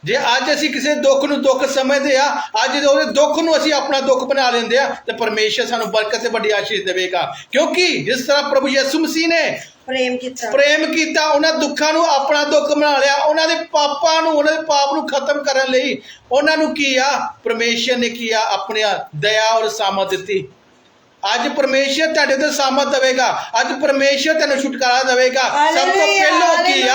ਜੇ ਅੱਜ ਅਸੀਂ ਕਿਸੇ ਦੁੱਖ ਨੂੰ ਦੁੱਖ ਸਮਝਦੇ ਆ, ਅੱਜ ਉਹਦੇ ਦੁੱਖ ਨੂੰ ਅਸੀਂ ਆਪਣਾ ਦੁੱਖ ਬਣਾ ਲੈਂਦੇ ਆ, ਤੇ ਪਰਮੇਸ਼ਰ ਸਾਨੂੰ ਬਰਕਤ ਤੇ ਵੱਡੀ ਆਸ਼ੀਸ਼ ਦੇਵੇਗਾ। ਕਿਉਂਕਿ ਜਿਸ ਤਰ੍ਹਾਂ ਪ੍ਰਭੂ ਯਿਸੂ ਮਸੀਹ ਨੇ ਪ੍ਰੇਮ ਕੀਤਾ, ਉਹਨਾਂ ਦੁੱਖਾਂ ਨੂੰ ਆਪਣਾ ਦੁੱਖ ਬਣਾ ਲਿਆ, ਉਹਨਾਂ ਦੇ ਪਾਪਾਂ ਨੂੰ ਉਹਨਾਂ ਦੇ ਪਾਪ ਨੂੰ ਖਤਮ ਕਰਨ ਲਈ ਉਹਨਾਂ ਨੂੰ ਕੀ ਆ ਪਰਮੇਸ਼ਰ ਨੇ ਕੀ ਆ ਆਪਣੀ ਦਇਆ ਔਰ ਸਾਮਤ ਦਿੱਤੀ। ਅੱਜ ਪਰਮੇਸ਼ਰ ਤੁਹਾਡੇ ਤੇ ਸਾਮਤ ਦੇਵੇਗਾ, ਅੱਜ ਪਰਮੇਸ਼ਰ ਤੈਨੂੰ ਛੁਟਕਾਰਾ ਦੇਵੇਗਾ। ਸਭ ਤੋਂ ਪਹਿਲਾਂ ਕੀ ਆ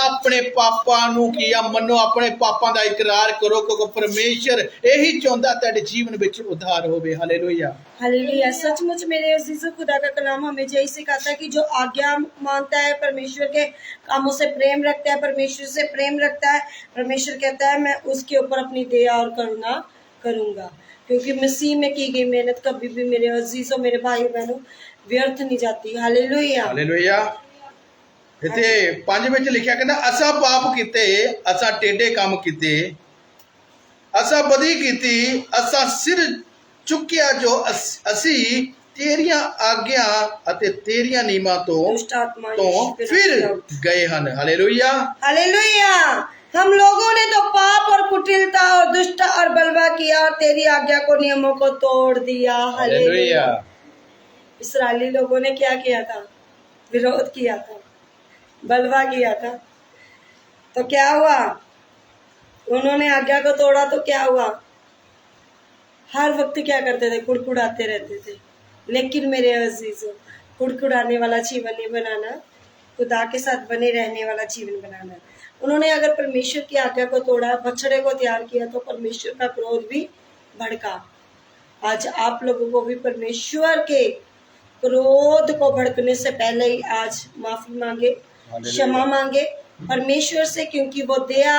ਆਪਣੇ ਪਾਪਾਂ ਨੂੰ ਕੀ ਆ ਮੰਨੋ, ਆਪਣੇ ਪਾਪਾਂ ਦਾ ਇਕਰਾਰ ਕਰੋ, ਕਿਉਂਕਿ ਪਰਮੇਸ਼ਰ ਇਹੀ ਚਾਹੁੰਦਾ ਤੁਹਾਡੇ ਜੀਵਨ ਵਿੱਚ उद्धार होवे। हालेलुया। हालेलुया। सचमुच मेरे अजीजों, खुदा का कलाम हमें यही सिखाता है कि जो आज्ञा मानता है, परमेश्वर के कामों से प्रेम रखता है, परमेश्वर से प्रेम रखता है, परमेश्वर कहता है मैं उसके ऊपर अपनी दया और करुणा करूंगा। क्योंकि मसीह में की गई मेहनत कभी भी मेरे अजीजों, मेरे भाई बहनों व्यर्थ नहीं जाती। हालेलुया। हालेलुया। इथे 5 ਵਿੱਚ ਲਿਖਿਆ ਕਹਿੰਦਾ ਅਸਾਂ ਪਾਪ ਕੀਤੇ, ਅਸਾਂ ਟੇਢੇ ਕੰਮ ਕੀਤੇ, ਅਸਾਂ ਬਦੀ ਕੀਤੀ, ਅਸਾਂ ਸਿਰ ਚੁੱਕਿਆ ਜੋ ਅਸੀਂ ਤੇਰੀਆਂ ਆਗਿਆ ਅਤੇ ਤੇਰੀਆਂ ਨੀਮਾਂ ਤੋਂ ਫਿਰ ਗਏ ਹਨ। हालेलुया। हालेलुया। हम लोगों ने तो पाप और कुटिलता और दुष्ट और बलवा किया और तेरी आज्ञा को नियमों को तोड़ दिया। हालेलुया। इस्राएली लोगों ने क्या किया था? विरोध किया था, बलवा किया था, तो क्या हुआ? उन्होंने आज्ञा को तोड़ा तो क्या हुआ? हर वक्त क्या करते थे? कुड़कुड़ाते रहते थे। लेकिन मेरे अजीजों, कुड़कुड़ाने वाला जीवन नहीं बनाना, खुदा के साथ बने रहने वाला जीवन बनाना। उन्होंने अगर परमेश्वर की आज्ञा को तोड़ा, बछड़े को तैयार किया, तो परमेश्वर का क्रोध भी भड़का। आज आप लोगों को भी परमेश्वर के क्रोध को भड़कने से पहले ही आज माफी मांगे, क्षमा मांगे परमेश्वर से, क्योंकि वो दया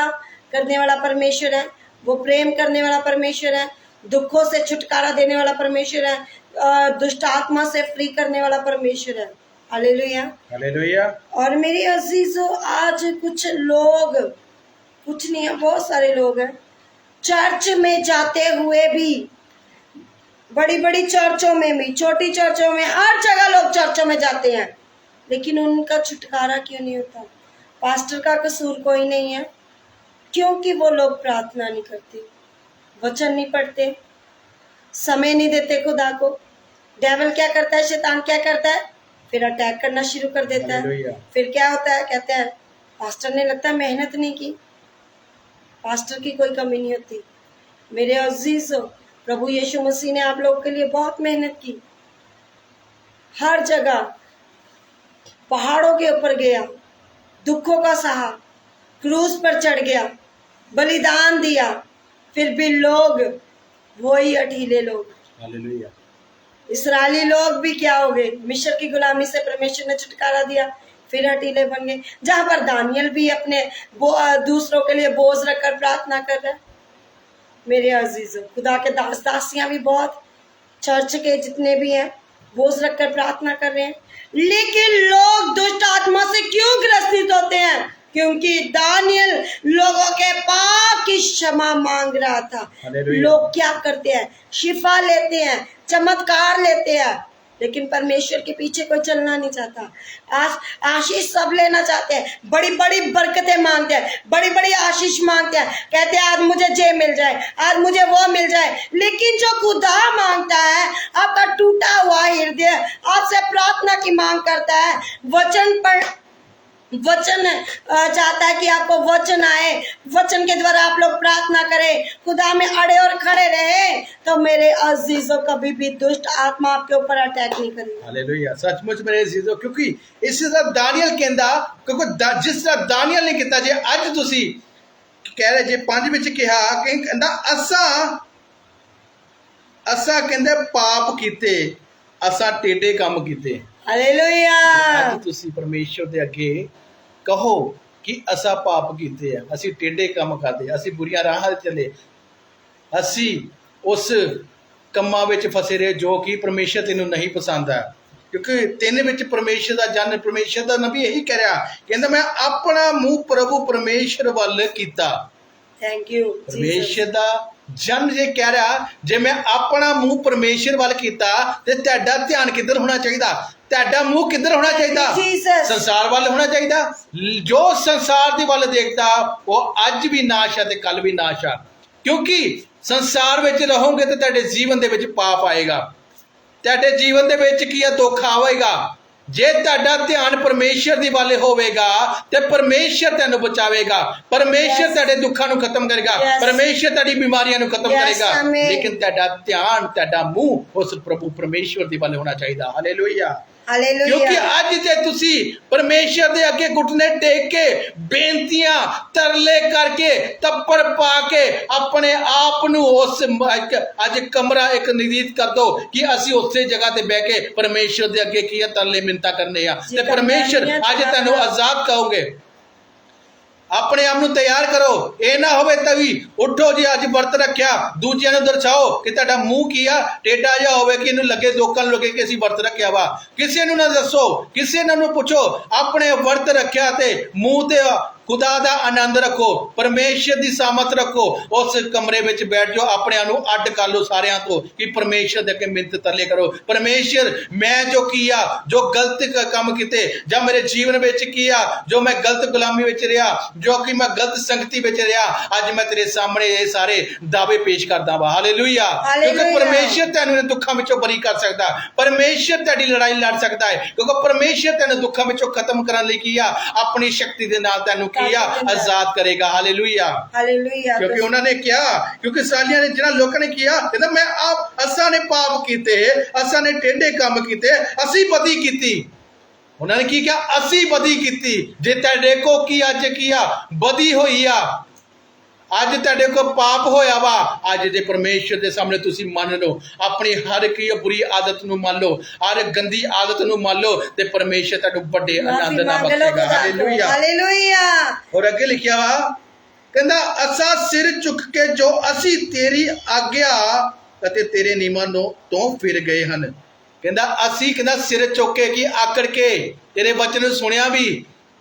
करने वाला परमेश्वर है, वो प्रेम करने वाला परमेश्वर है, दुखों से छुटकारा देने वाला परमेश्वर है, दुष्ट आत्मा से फ्री करने वाला परमेश्वर है। हालेलुया। हालेलुया। और मेरे अजीजों, आज कुछ लोग, कुछ नहीं है, बहुत सारे लोग हैं, चर्च में जाते हुए भी, बड़ी बड़ी चर्चों में भी, छोटी चर्चों में, हर जगह लोग चर्चों में जाते हैं, लेकिन उनका छुटकारा क्यों नहीं होता? पास्टर का कसूर कोई नहीं है, क्योंकि वो लोग प्रार्थना नहीं करते, वचन नहीं पढ़ते, समय नहीं देते खुदा को। डेविल क्या करता है? शैतान क्या करता है? फिर अटैक करना शुरू कर देता है। फिर क्या होता है? कहते हैं पास्टर ने लगता है मेहनत नहीं की। पास्टर की कोई कमी नहीं होती। मेरे अजीजों, प्रभु यीशु मसीह ने आप लोगों के लिए बहुत मेहनत की, हर जगह पहाड़ों के ऊपर गया, दुखों का सहा, क्रूस पर चढ़ गया, बलिदान दिया, फिर भी लोग वही अठीले लोग। हालेलुया। इस्राएली लोग भी क्या हो गए? मिस्र की गुलामी से परमेश्वर ने छुटकारा दिया, फिर हटीले बन गए। जहां पर दानियल भी अपने दूसरों के लिए बोझ रखकर प्रार्थना कर रहा है। मेरे अजीजों, खुदा के दास दासियां भी बहुत, चर्च के जितने भी हैं, बोझ रखकर प्रार्थना कर रहे हैं, लेकिन लोग दुष्ट आत्मा से क्यों ग्रसित होते हैं? क्योंकि दानियल लोगों के पाप की क्षमा मांग रहा था। लोग क्या करते हैं? शिफा लेते हैं, चमत्कार लेते हैं, लेकिन परमेश्वर के पीछे कोई चलना नहीं चाहता। आशीष सब लेना चाहते हैं, बड़ी बड़ी बरकतें मांगते हैं, बड़ी बड़ी आशीष मांगते हैं, कहते हैं आज मुझे ये मिल जाए, आज मुझे वो मिल जाए। लेकिन जो खुदा मांगता है, आपका टूटा हुआ हृदय आपसे प्रार्थना की मांग करता है, वचन चाहता है कि आपको वचन आए, वचन के द्वारा आप लोग प्रार्थना करें, खुदा में अड़े और खड़े रहे, तो मेरे अजीजों कभी भी दुष्ट आत्मा आपके ऊपर अटैक नहीं करेगी। हालेलुया। सचमुच मेरे अजीजों, क्योंकि इस तरह दानियल कहंदा, क्योंकि जिस तरह दानियल ने किया जे अज तुसी कह रहे जे 5 विच कहा कि कहंदा असा कहंदे पाप कीते, असा टेढ़े काम कीते। हालेलुया। अज तुसी परमेश्वर दे अगे कहो कि असा पाप कीते हैं, असी टेढ़े काम करदे, असी बुरियां राहां चले, असी उस कम्मां विच फसे रहे जो कि परमेश्वर तेनू नहीं पसंद है। क्योंकि तेन विच परमेश्वर दा जन, परमेश्वर दा नबी यही कह रहा, कहंदा मैं अपना मुंह प्रभु परमेश्वर वल कीता। Thank you. परमेश्वर दा जन जे कह रहा, जे मैं अपना मुंह परमेश्वर वल कीता ते तुहाडा ध्यान किधर होना चाहिए? तुहाडा मुंह किधर होना चाहिए? संसार वाल होना चाहिए। जो संसार दी वल देखता वो अज भी नाश है ते कल भी नाश है। क्योंकि संसार विच रहोगे तो तुहाडे जीवन दे विच पाप आएगा, तुहाडे जीवन दे विच की दुख आवेगा। जे तुहाडा ध्यान परमेश्वर दी वाले होवेगा ते परमेश्वर तैनू बचावेगा, परमेश्वर तुहाडे दुखां नू खत्म करेगा, परमेश्वर तुहाडी बीमारियां नू खत्म करेगा। लेकिन तुहाडा ध्यान, तुहाडा मुंह उस प्रभु परमेश्वर दी वाले होना चाहिए। हालेलुया। क्योंकि अज जे तुसी परमेश्वर दे अगे घुटने टेक के बेनतियां तरले करके तप्पड़ पा के अपने आप नू उस अज कमरा एक निर्दित कर दो कि असी उस जगह ते बह के परमेश्वर दे अगे की तरले मिन्नतां करने आ, ते परमेश्वर अज तैनू आजाद कहोगे। अपने आप नू तैयार करो, ये ना होवे तभी उठो जी अज वर्त रखिया, दूजिया नू दर्शाओ कि तुहाडा मुंह की आ टेढ़ा जिहा होवे कि इनू लगे, लोकां नू लगे कि असीं वर्त रखिया वा। किसी नू ना दसो, किसी नू पुछो, अपने वर्त रखिया ते मुंह ते खुदा दा आनंद रखो, परमेश्वर दी सामत रखो, उस कमरे विच बैठ जाओ, अपने आप नू अड्ड कर लो सारियां तो कि परमेश्वर दे अगे मिन्नत तरले करो, परमेश्वर मैं जो किया, जो गलत काम कीते जां मेरे जीवन विच किया, जो मैं गलत गुलामी विच रहा, जो कि मैं गलत संगति विच रहा, अज मैं तेरे सामने ये सारे दावे पेश करदा वा। हालेलुया। क्योंकि परमेश्वर तैनू दुखां विचों बरी कर सकदा, परमेश्वर तेरी लड़ाई लड़ सकदा है, क्योंकि परमेश्वर तैनू दुखां विचों खत्म करन लई किया, अपनी शक्ति दे नाल तैनू किया आजाद करेगा। हालेलुया। हालेलुया। क्योंकि उन्होंने क्या, क्योंकि इसराइलियां ने जिन्हां लोकां ने किया, कहंदा मैं आप असां ने पाप कीते, असां ने टेढ़े काम कीते, असीं बदी कीती। उन्होंने की किया? असी बदी कीती। जे तुहाडे को की अज किया बदी होई आ, अज तुहाडे को पाप होया वा, अज जे परमेश्वर के सामने तुसी मान लो, अपनी हर की बुरी आदत नू मान लो, हर गंदी आदत नू मान लो, ते परमेश्वर तुहानू बड़े आनंद नाल बख्शेगा। हालेलुया। हालेलुया। और अगे लिखिया वा, कहंदा असा सिर चुक के जो असी तेरी आज्ञा अते तेरे नियमां तो फिर गए हन। कहंदा असी कहंदा सिर चुक के की आकड़ के तेरे वचन सुनिया भी,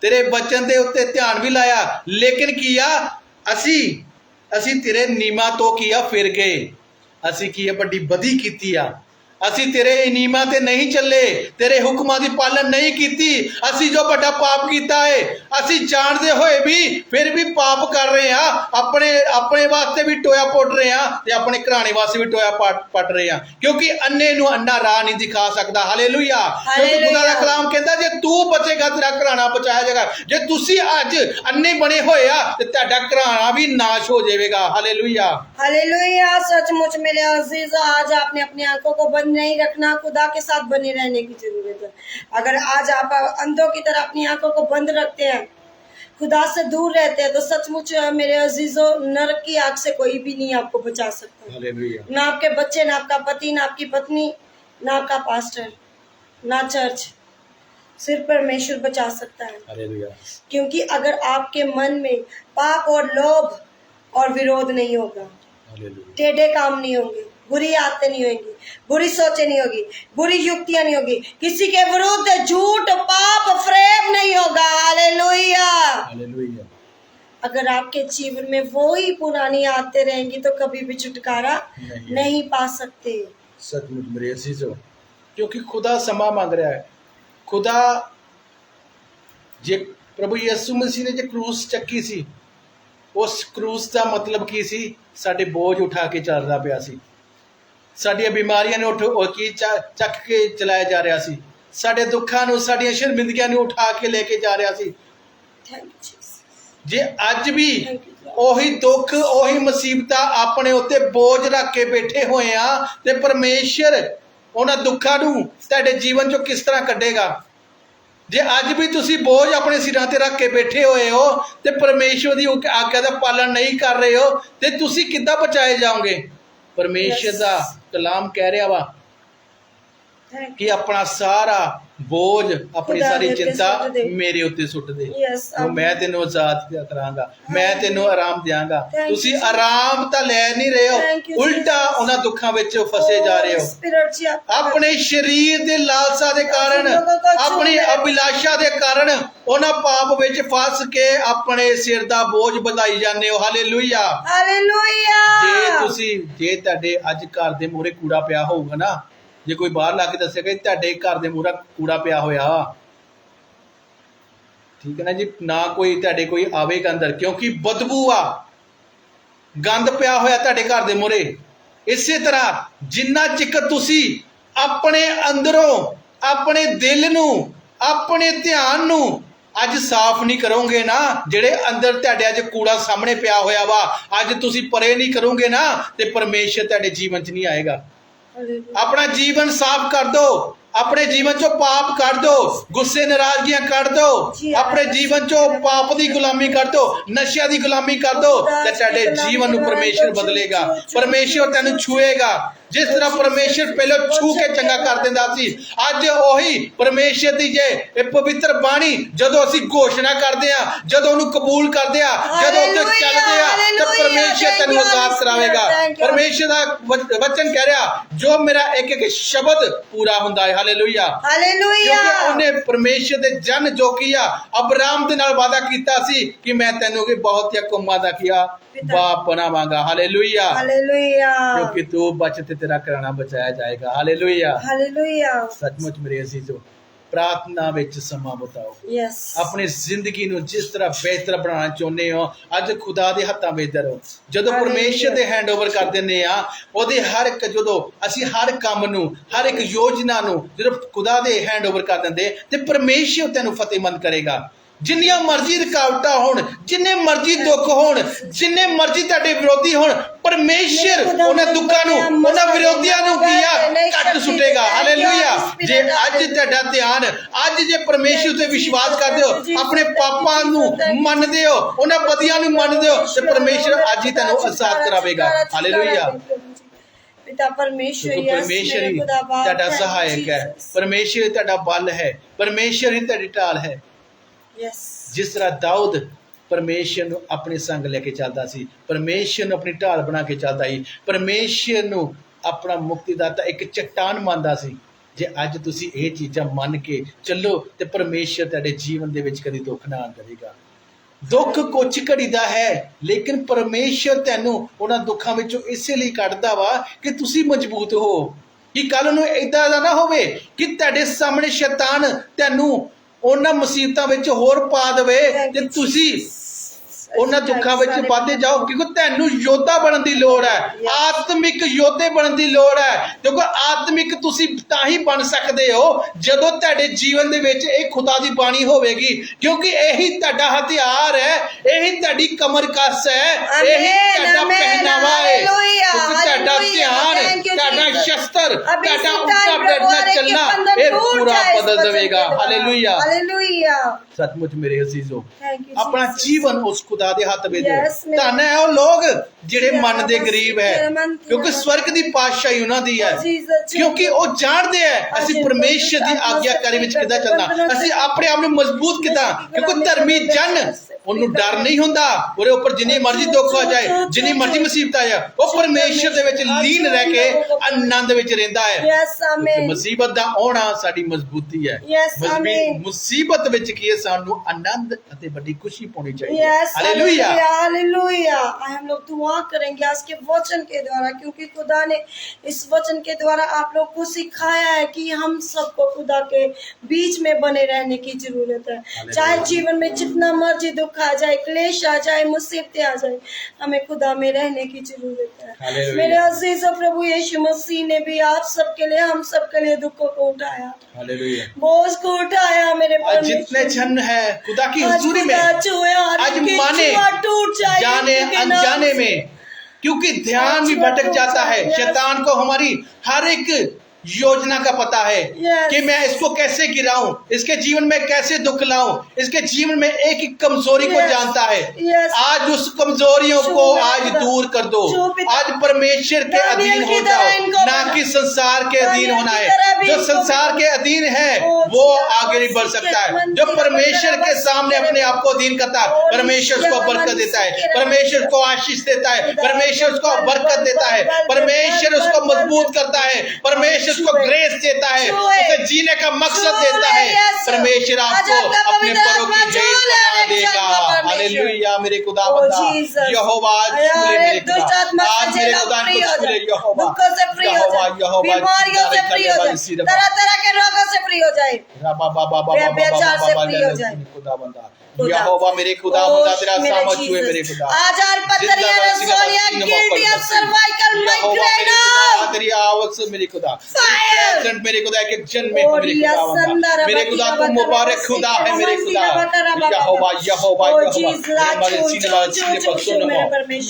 तेरे वचन दे उत्ते ध्यान भी लाया, लेकिन किया असी तेरे नियमां तो किया फिर गए, असी की बड़ी बदी कीती आ, असी तेरे नियमां ते नहीं चले, तेरे हुक्मां दी पालन नहीं कीती, असी जो बड़ा पाप कीता है, असी जानदे होए भी फिर भी पाप कर रहे हैं, अपने वास्ते भी टोया पुट रहे हैं ते अपने घराने वास्ते भी टोया पट रहे हैं, क्योंकि अन्ने नू अन्ना राह नहीं दिखा सकदा। हालेलुया। क्योंकि खुदा दा कलाम कहंदा जे तू बचेगा तेरा घराना बचाया जाएगा, जे तुसी अज अन्ने बने होए आ ते तुहाडा घराना भी नाश हो जाएगा। हालेलुया। हालेलुया। सचमुच मेरे अजीजों, आज आपने अपनी आंखों को बंद नहीं रखना, खुदा के साथ बने रहने की जरूरत है। अगर आज आप अंधों की तरह अपनी आंखों को बंद रखते हैं, खुदा से दूर रहते हैं, तो सचमुच मेरे अजीजों नरक की आग से कोई भी नहीं आपको बचा सकता। हालेलुया। ना आपके बच्चे, ना आपका पति, ना आपकी पत्नी, ना आपका पास्टर, ना चर्च, सिर्फ परमेश्वर बचा सकता है। हालेलुया। क्योंकि अगर आपके मन में पाप और लोभ और विरोध नहीं होगा, टेढ़े काम नहीं होंगे, बुरी आदतें नहीं होंगी, बुरी सोचें नहीं होगी, बुरी युक्तियां नहीं होगी, किसी के विरुद्ध झूठ पाप फ्रेब नहीं होगा। हालेलुया। हालेलुया। अगर आपके जीवन में वो ही पुरानी आदतें रहेंगी तो कभी भी छुटकारा नहीं पा सकते। सचमुच मेरे अजीजों, क्योंकि खुदा समा मंग रहा है। खुदा जे प्रभु यीशु मसीह ने जो क्रूस चक्की सी, उस क्रूस का मतलब की सी? साडे बोझ उठा के चलदा पिया सी, साडियां बीमारियां ने चक के चलाया जा रहा सी, साडे दुखां नूं, साडियां शर्मिंदगियां नूं उठा के लेके जा रहा सी। जे अज भी ओही दुख ओही मुसीबतां अपने उत्ते बोझ रख के बैठे हुए आ, ते परमेश्वर उन्हां दुखां नूं तुहाडे जीवन चों किस तरह कढेगा? जे अज भी तुसी बोझ अपने सिरां ते रख के बैठे हुए हो ते परमेश्वर दी आज्ञा दा पालन नहीं कर रहे हो, ते तुसी किद्दां बचाए जाओगे? परमेश्वर दा कलाम कह रहा वा कि अपना सारा बोझ, अपनी सारी चिंता मेरे उत्ते सुट दे, तो मैं तेनों आजाद करांगा, मैं तेनों आराम देंगा। तुसी आराम तां लै नहीं रहे हो, उल्टा उन्हां दुखां विच फसे जा रहे हो। अपने शरीर दे लालसा दे कारण, अपनी अभिलाषा दे कारण उन्हां पाप विच फस के अपने सिर दा बोझ ਵਧਾਈ ਜਾਂਦੇ हो। Hallelujah, hallelujah. जे तुहाडे अज घर दे मूहरे कूड़ा पिया होऊगा ना, जे कोई बाहर ला के दसेगा तुहाडे घर दे मूहरे कूड़ा पिया होया, ठीक है ना जी, ना कोई तुहाडे कोई आवेगा अंदर, क्योंकि बदबू आ, गंद पिया होया तुहाडे घर दे मूहरे। इसे तरह जिन्ना चिकर तुसी अपने अंदरों, अपने दिल नूं, अपने ध्यान नूं अज साफ नहीं करोगे ना, जेड़े अंदर तुहाडे अज कूड़ा सामने पिया होया वा, अज तुसी परे नहीं करोगे ना, ते परमेश्वर तुहाडे जीवन च नहीं आएगा। अपना जीवन साफ कर दो, अपने जीवन चो पाप कर दो, गुस्से नाराजगियां कर दो, अपने जीवन चो पाप की गुलामी कर दो, नशिया की गुलामी कर दो, ते तुहाडे जीवन नूं परमेश्वर बदलेगा, परमेश्वर तैनूं छुएगा। जिस तरह परमेश्वर पहले छू के चंगा कर देंदा सी, अज ओही परमेश्वर दी जे पवित्र बाणी जदों असीं घोषणा करदे आ, जदों उहनूं कबूल करदे आ, जदों उत्ते चलदे आ, ते परमेश्वर तैनूं आजाद करावेगा। परमेश्वर दा वचन कह रहा, जो मेरा एक एक शब्द पूरा हुंदा है। Hallelujah, hallelujah. क्योंकि उन्हें परमेश्वर दे जन जो किया अब्राहम दे नाल वादा कीता सी कि मैं तैनूं के बहुत या कौमां दा किया बाप बनावांगा। Hallelujah, hallelujah. क्योंकि तू बच ते तेरा कराना बचाया जाएगा। Hallelujah, hallelujah. सचमुच मेरे अजीजों, प्रार्थना विच समा बिताओ। अपनी जिंदगी नूं जिस तरह बेहतर बनाना चाहुंदे हो, अज खुदा दे हत्थां विच धरो। जदों परमेश्वर दे हैंड ओवर कर दिंदे आ, ओहदे हर एक जदों असीं हर काम नूं, हर एक योजना नूं जदों खुदा दे हैंड ओवर कर दिंदे, ते परमेश्वर तैनूं फतेहमंद करेगा। जिन्नियां मर्जी रुकावटां होण, जिन्ने मर्जी दुख होण, जिन्ने मर्जी तुहाडे विरोधी होण, परमेश्वर उन्हां दुखां नूं, उन्हां विरोधियां नूं कीया कट सुटेगा। हालेलुया। जे अज तुहाडा ध्यान, अज जे परमेश्वर ते विश्वास करदे हो, अपने पापां नूं मनदे हो, उन्हां बदियां नूं मनदे हो, ते परमेश्वर अज ही तैनूं आजाद करावेगा। हालेलुया। पिता परमेश्वर ही तुहाडा सहायक है, परमेश्वर तुहाडा बल है, परमेश्वर ही तुहाडी ढाल है। जिस तरह दाऊद परमेश्वर नूं अपने संग लेके चलदा सी, परमेश्वर नूं अपनी ढाल बना के चलदा ही, परमेश्वर नूं अपना मुक्तिदाता एक चट्टान मानदा सी। जे अज तुसीं ये चीज़ां मन के चलो, ते परमेश्वर तुहाडे जीवन दे विच कदी दुख ना आउण देवेगा। दुख कुछ घड़ी दा है, लेकिन परमेश्वर तैनूं उन्हां दुखां विचों इसे लई कढदा वा कि तुसीं मजबूत हो, कि कल नूं इदां दा ना होवे कि तुहाडे सामने शैतान तैनूं उन्हां मुसीबतां विच होर पा देवे ते तुसीं उन्हां दुखां विच वधदे जाओ। क्योंकि तैनूं योद्धा बनन दी लोड़ है, आत्मिक योद्धे बनन दी लोड़ है। क्योंकि आत्मिक तुसीं तां ही बन सकदे हो जदों तुहाडे जीवन दे विच इह खुदा दी बाणी होवेगी। क्योंकि यही तुहाडा हथियार है, यही तुहाडी कमर कस है, यही तुहाडा पहनावा है। क्योंकि तुहाडा ध्यान, तुहाडा शस्त्र, तुहाडा उल्टा बैठना चलना इह पूरा बदल देवेगा। Hallelujah, hallelujah. सचमुच मेरे अजीजों, अपना जीवन उस खुदा दे हत्थ विच दो। धन है वो लोग जिहड़े मन दे गरीब है, क्योंकि स्वर्ग दी पातशाही उन्हां दी है। क्योंकि वो जानते हैं असीं परमेश्वर दी आज्ञाकारी विच किदां चलना, असीं अपने आप नूं मजबूत किदां। क्योंकि धर्मी जन ਉਹਨੂੰ ਡਰ ਨਹੀਂ ਹੁੰਦਾ, ਉਹਦੇ ਉੱਪਰ ਜਿੰਨੀ ਮਰਜ਼ੀ ਦੁੱਖ ਆ ਜਾਏ, ਜਿੰਨੀ ਮਰਜ਼ੀ ਮੁਸੀਬਤ ਆ ਜਾਏ, ਉਹ ਪਰਮੇਸ਼ਰ ਦੇ ਵਿੱਚ ਲੀਨ ਰਹਿ ਕੇ ਆਨੰਦ ਵਿੱਚ ਰਹਿੰਦਾ ਹੈ। ਮੁਸੀਬਤ ਦਾ ਆਉਣਾ ਸਾਡੀ ਮਜ਼ਬੂਤੀ ਹੈ। ਮੁਸੀਬਤ ਵਿੱਚ ਕੀ ਹੈ, ਸਾਨੂੰ ਆਨੰਦ ਅਤੇ ਵੱਡੀ खुशी पानी चाहिए। Hallelujah hallelujah. हम लोग दुआ करेंगे आज के वचन के द्वारा, क्योंकि खुदा ने इस वचन के द्वारा आप लोग को सिखाया है कि हम सबको खुदा के बीच में बने रहने की जरूरत है। चाहे जीवन में जितना मर्जी दुख आ जाए, क्लेश आ जाए, मुसीबतें आ जाए, हमें खुदा में रहने की जरूरत है। मेरे अजीज और प्रभु यीशु मसीह ने भी आप सबके लिए, हम सबके लिए दुखों को उठाया, बोझ को उठाया। मेरे जितने जन है खुदा की हुजूरी में आज माने जाने अनजाने में, क्योंकि ध्यान भी भटक जाता है। शैतान को हमारी हर एक योजना का पता है कि मैं इसको कैसे गिराऊं, इसके जीवन में कैसे दुख लाऊं, इसके जीवन में एक एक कमजोरी को जानता है। आज उस कमजोरियों को आज दूर कर दो। आज परमेश्वर के अधीन हो जाओ, ना कि संसार के अधीन होना है। जो संसार के अधीन है वो आगे नहीं बढ़ सकता है। जो परमेश्वर के सामने अपने आप को अधीन करता है, परमेश्वर उसको बरकत देता है, परमेश्वर उसको आशीष देता है, परमेश्वर उसको बरकत देता है, परमेश्वर उसको मजबूत करता है, परमेश्वर उसको ग्रेस देता है, उसे जीने का मकसद देता है। परमेश्वर आपको अपने परों की भेंट बना देगा। हालेलुया। मेरे खुदावंदा यहोवा छूले मेरे खुदा, आज मेरे खुदा को छूले यहोवा, यहोवा यहोवा बीमारियों से फ्री हो जाए, तरह तरह के रोगों से फ्री हो जाए, बेचार से फ्री हो जाए। खुदावंदा यहोवा मेरे खुदावंदा तेरा सामर्थ हुए मेरे खुदा, आजार पथरियां रसोलियां गिल्टियां सर्वाइकल माइग्रेन तेरी आवक से मेरे खुदा, प्रेजेंट मेरे खुदा के जन्म में मेरे खुदावंदा, मेरे खुदा तू मुबारक खुदा है मेरे खुदा। यहोवा यहोवा यहोवा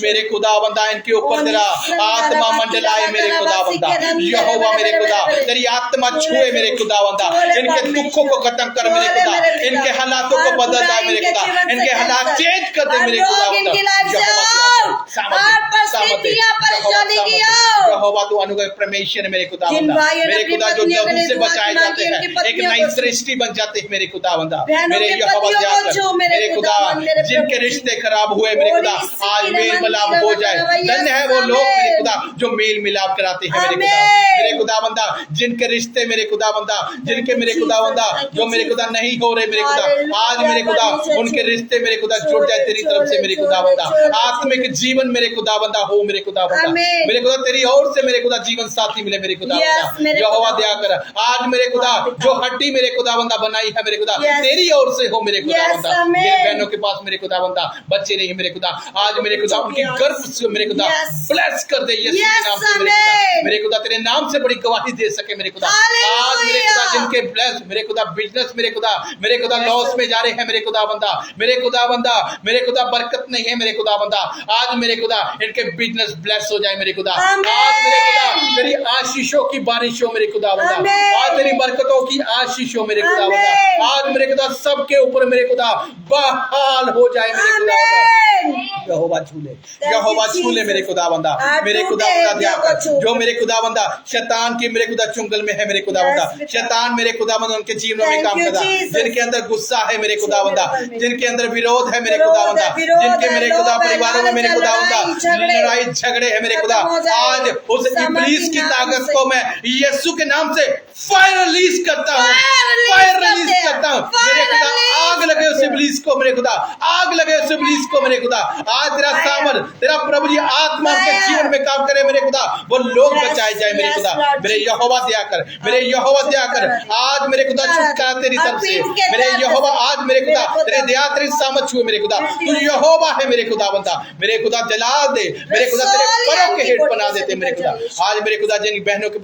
मेरे खुदावंदा, इनके ऊपर तेरा आत्मा मंडलाए मेरे खुदावंदा। यहोवा मेरे खुदा तेरी आत्मा छुए मेरे खुदावंदा, इनके दुखों को खत्म कर मेरे खुदा, इनके हालातों को बदल जाए मेरे खुदा, इनके हालात चेंज कर दे मेरे खुदावंदा। यहोवा तू अनुग्रह परमेश्वर है मेरे खुदावंदा, मेरे खुदा जो लहू से बचाए जाते हैं, एक नई सृष्टि बन जाते हैं मेरे खुदावंदा। मेरे यहोवा जाकर मेरे खुदा जिनके रिश्ते खराब हुए मेरे खुदा, आज मेल मिलाप हो जाए। धन्य है वो लोग मेरे खुदा जो मेल मिलाप कराते हैं मेरे खुदा, मेरे खुदावंदा जिनके रिश्ते मेरे खुदावंदा, जिनके मेरे खुदावंदा जो मेरे खुदा नहीं हो रहे मेरे खुदा, आज मेरे खुदा उनके रिश्ते मेरे खुदा जुड़ जाए तेरी तरफ से मेरे खुदावंदा। आत्मिक जीवन मेरे खुदावंदा हो मेरे खुदावंदा, मेरे खुदा तेरी ओर से मेरे खुदा जीवन साथी मिले मेरे खुदावंदा। यहोवा दया कर आज मेरे खुदा जो हड्डी मेरे खुदावंदा बनाई है मेरे खुदा, तेरी ओर से हो मेरे खुदावंदा। मेरे बहनों के पास मेरे खुदावंदा बच्चे नहीं है मेरे खुदा, आज मेरे खुदा उनकी गर्भ से मेरे खुदा ब्लेस कर दे यीशु के नाम से मेरे खुदा तेरे नाम से बड़ी गवाही दे सके मेरे खुदा। आज मेरे खुदा जिनके ब्लेस मेरे खुदा बिजनेस मेरे खुदा लॉस में जा रहे हैं मेरे खुदावंदा, मेरे खुदा बरकत नहीं है मेरे खुदावंदा, आज मेरे खुदा इनके बिजनेस ब्लेस हो जाए मेरे खुदा। आज मेरे खुदा तेरी आशीषों की बारिश हो मेरे खुदावंदा, आज तेरी बरकतों की आशीष हो मेरे खुदावंदा। आज मेरे खुदा सबके ऊपर मेरे खुदा बहाल हो जाए मेरे खुदावंदा। यहोवा छूले मेरे खुदावंदा, मेरे खुदावंदा दया कर जो मेरे खुदावंदा शैतान की मेरे खुदा चुंगल में है मेरे खुदावंदा, शैतान मेरे खुदावंदा उनके जीवन में काम करता, जिनके अंदर गुस्सा है मेरे खुदावंदा, जिनके अंदर विरोध है मेरे खुदावंदा, जिनके मेरे खुदा परिवारों में मेरे खुदावंदा लड़ाई झगड़े है मेरे खुदा, आज उस इब्लीस की ताकत को मैं यीशु के नाम से फायर रिलीज करता हूँ, फायर रिलीज करता हूँ मेरे खुदा। आग लगे उस इब्लीस को मेरे खुदा, आग लगे उस इब्लीस को मेरे खुदा। आज तेरा सामर तेरा प्रभु जी आत्मा के जीवन में काम करे मेरे खुदा, वो लोग बचाए जाए मेरे खुदा। मेरे यहोवा दया कर, मेरे यहोवा दया कर आज मेरे खुदा छुटकारा तेरी तरफ से मेरे यहोवा, आज मेरे खुदा तेरे दया तेरी सामर्थ छुए मेरे खुदा। तू यहोवा है मेरे खुदावंदा, मेरे खुदा जलाल दे मेरे खुदा तेरे परों के हेठ बना देते मेरे खुदा। आज मेरे खुदा जिन बहनों के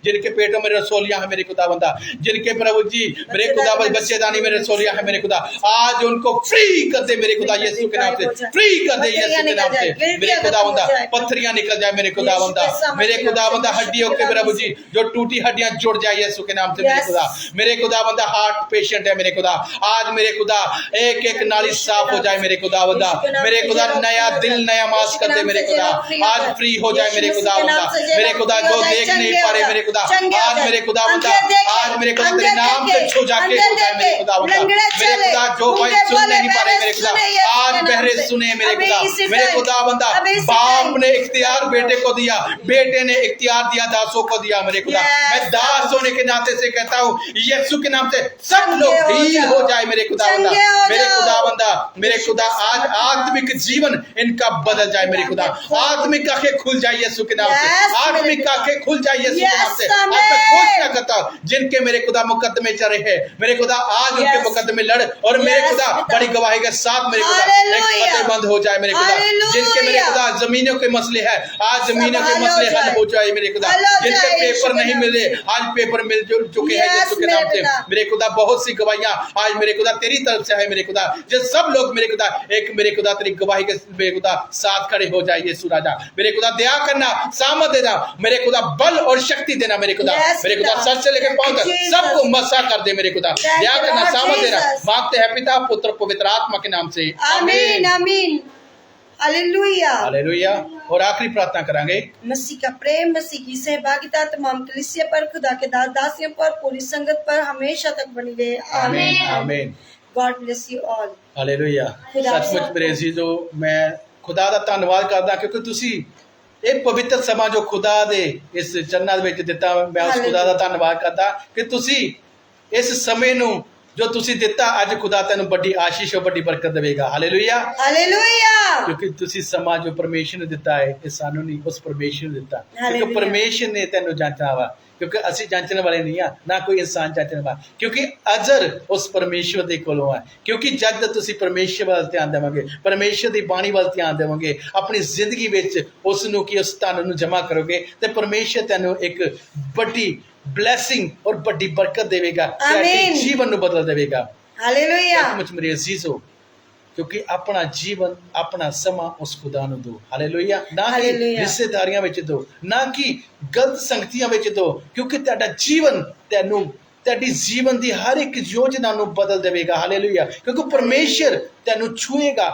जिनके पेटों में रसोलियां है मेरे खुदावंदा, जिनके प्रभु जी मेरे खुदा बच्चेदानी में रसोलियां है मेरे खुदा, आज उनको फ्री कर दे मेरे खुदा यीशु के नाम से, फ्री कर दे यीशु के नाम से मेरे खुदावंदा। पत्थरियां निकल जाए मेरे खुदावंदा, मेरे खुदावंदा हड्डियों के प्रभु जी जो टूटी हड्डियां जुड़ जाए यीशु के नाम से मेरे खुदा। मेरे खुदावंदा हार्ट पेशेंट है मेरे खुदा, आज मेरे खुदा एक एक नाली साफ हो जाए मेरे खुदावंदा, मेरे खुदा नया दिल नया मांस कर दे मेरे खुदा, आज फ्री हो जाए मेरे खुदावंदा। मेरे खुदा जो देख नहीं पा रहे मेरे खुदा, आज मेरे खुदावंदा आज मेरे खुदा तेरे नाम से छू जाके हो जाए मेरे खुदावंदा। मेरे खुदा जो भाई सुन नहीं पा रहे मेरे खुदा, चेहरे सुने मेरे खुदा। मेरे खुदावंदा, बाप ने इख्तियार बेटे को दिया, बेटे ने इख्तियार दिया दासों को दिया मेरे खुदा। मैं दास होने के नाते से कहता हूँ यीशु के नाम से सब लोग हील हो जाए मेरे खुदावंदा। मेरे खुदावंदा, मेरे खुदा आज आत्मिक जीवन इनका बदल जाए मेरे खुदा। आत्मिक आंखें खुल जाए यीशु के नाम से, आत्मिक आंखें खुल जाए यीशु के नाम से। आज मैं घोषणा करता हूं जिनके मेरे खुदा मुकदमे चल रहे हैं मेरे खुदा आज उनके मुकदमे लड़ और मेरे खुदा बड़ी गवाही के साथ मेरे खुदा एक फतेह बंद हो जाए मेरे खुदा। जिनके मेरे खुदा जमीनों के मसले हैं आज जमीनों के मसले हल हो जाए मेरे खुदा। जिनके पेपर नहीं मिले आज पेपर मिल चुके हैं यीशु के नाम से मेरे खुदा। बहुत सी गवाहियां आज मेरे खुदा तेरी तरफ से है मेरे खुदा। जो सब लोग मेरे खुदा एक मेरे खुदा तेरी गवाही के मेरे खुदा साथ खड़े हो जाए यीशु राजा। मेरे खुदा दया करना, सामर्थ देना मेरे खुदा, बल और शक्ति देना मेरे खुदा। मेरे खुदा सर से लेकर पांव तक सबको मसा कर दे मेरे खुदा। दया करना, सामर्थ देना मांगते हैं पिता पुत्र पवित्र आत्मा के नाम से, आमीन आमीन हालेलुया हालेलुया। और आखिरी प्रार्थना करांगे। मसीह का प्रेम, मसीह की सहभागिता तमाम कलीसिया पर, खुदा के दास दासियों पर, पूरी संगत पर हमेशा तक बनी रहे, आमीन आमीन। God bless you all, hallelujah. सचमुच मेरे अजीजो मैं खुदा ਦਾ ਧੰਨਵਾਦ ਕਰਦਾ ਕਿਉਂਕਿ ਤੁਸੀਂ ਇਹ ਪਵਿੱਤਰ ਸਮਾਂ ਜੋ ਖੁਦਾ ਦੇ ਇਸ ਚਰਨਾਂ ਦੇ ਵਿੱਚ ਦਿੱਤਾ। ਮੈਂ ਉਸ ਖੁਦਾ ਦਾ ਧੰਨਵਾਦ ਕਰਦਾ ਕਿ ਤੁਸੀਂ ਇਸ ਸਮੇਂ ਨੂੰ ਜੋ ਤੁਸੀਂ ਦਿੱਤਾ ਅੱਜ ਖੁਦਾ ਤੈਨੂੰ ਵੱਡੀ ਆਸ਼ੀਸ਼ और ਵੱਡੀ ਬਰਕਤ ਦੇਵੇਗਾ। Hallelujah hallelujah. ਕਿਉਂਕਿ ਤੁਸੀਂ ਸਮਾਂ ਜੋ ਪਰਮੇਸ਼ਰ ਨੇ ਦਿੱਤਾ ਹੈ ਇਹ ਸਾਨੂੰ ਨਹੀਂ ਉਸ ਪਰਮੇਸ਼ਰ ਨੇ ਦਿੱਤਾ ਕਿਉਂਕਿ ਪਰਮੇਸ਼ਰ ਨੇ ਤੈਨੂੰ ਜਾਂਚਣਾ ਵਾ ਕਿਉਂਕਿ ਅਸੀਂ ਜਾਂਚਣ ਵਾਲੇ ਨਹੀਂ ਆ ਨਾ ਕੋਈ ਇਨਸਾਨ ਜਾਂਚਣ ਵਾਲਾ ਕਿਉਂਕਿ ਅਜ਼ਰ ਉਸ ਪਰਮੇਸ਼ਰ ਦੇ ਕੋਲੋਂ ਹੈ। ਕਿਉਂਕਿ ਜਦ ਤੁਸੀਂ ਪਰਮੇਸ਼ਰ ਵੱਲ ਧਿਆਨ ਦੇਵਾਂਗੇ, ਪਰਮੇਸ਼ਰ ਦੀ ਬਾਣੀ ਵੱਲ ਧਿਆਨ ਦੇਵਾਂਗੇ, ਆਪਣੀ ਜ਼ਿੰਦਗੀ ਵਿੱਚ ਉਸ ਨੂੰ ਕੀ ਉਸ ਧਨ ਨੂੰ ਜਮ੍ਹਾਂ ਕਰੋਗੇ ਤੇ ਪਰਮੇਸ਼ਰ ਤੈਨੂੰ ਇੱਕ ਵੱਡੀ ब्लेसिंग और बड़ी बरकत देवेगा, जीवन ਨੂੰ ਬਦਲ ਦੇਵੇਗਾ। ਹਾਲੇਲੂਇਆ। ਸੱਚਮੁੱਚ ਮੇਰੇ ਅਜ਼ੀਜ਼ੋ ਕਿਉਂਕਿ ਆਪਣਾ ਜੀਵਨ ਆਪਣਾ ਸਮਾਂ ਉਸ ਖੁਦਾ ਨੂੰ ਦਿਓ। ਹਾਲੇਲੂਇਆ। ਨਾ ਕਿ ਰਿਸ਼ਤੇਦਾਰੀਆਂ ਵਿੱਚ ਦਿਓ, ਨਾ ਕਿ ਗਲਤ ਸੰਗਤੀਆਂ ਵਿੱਚ ਦਿਓ ਕਿਉਂਕਿ ਤੁਹਾਡਾ ਜੀਵਨ ਤੈਨੂੰ ਤੁਹਾਡੀ ਜੀਵਨ ਦੀ ਹਰ ਇੱਕ ਯੋਜਨਾ ਨੂੰ ਬਦਲ ਦੇਵੇਗਾ। ਹਾਲੇਲੂਇਆ। ਕਿਉਂਕਿ ਪਰਮੇਸ਼ਰ ਤੈਨੂੰ ਛੂਏਗਾ,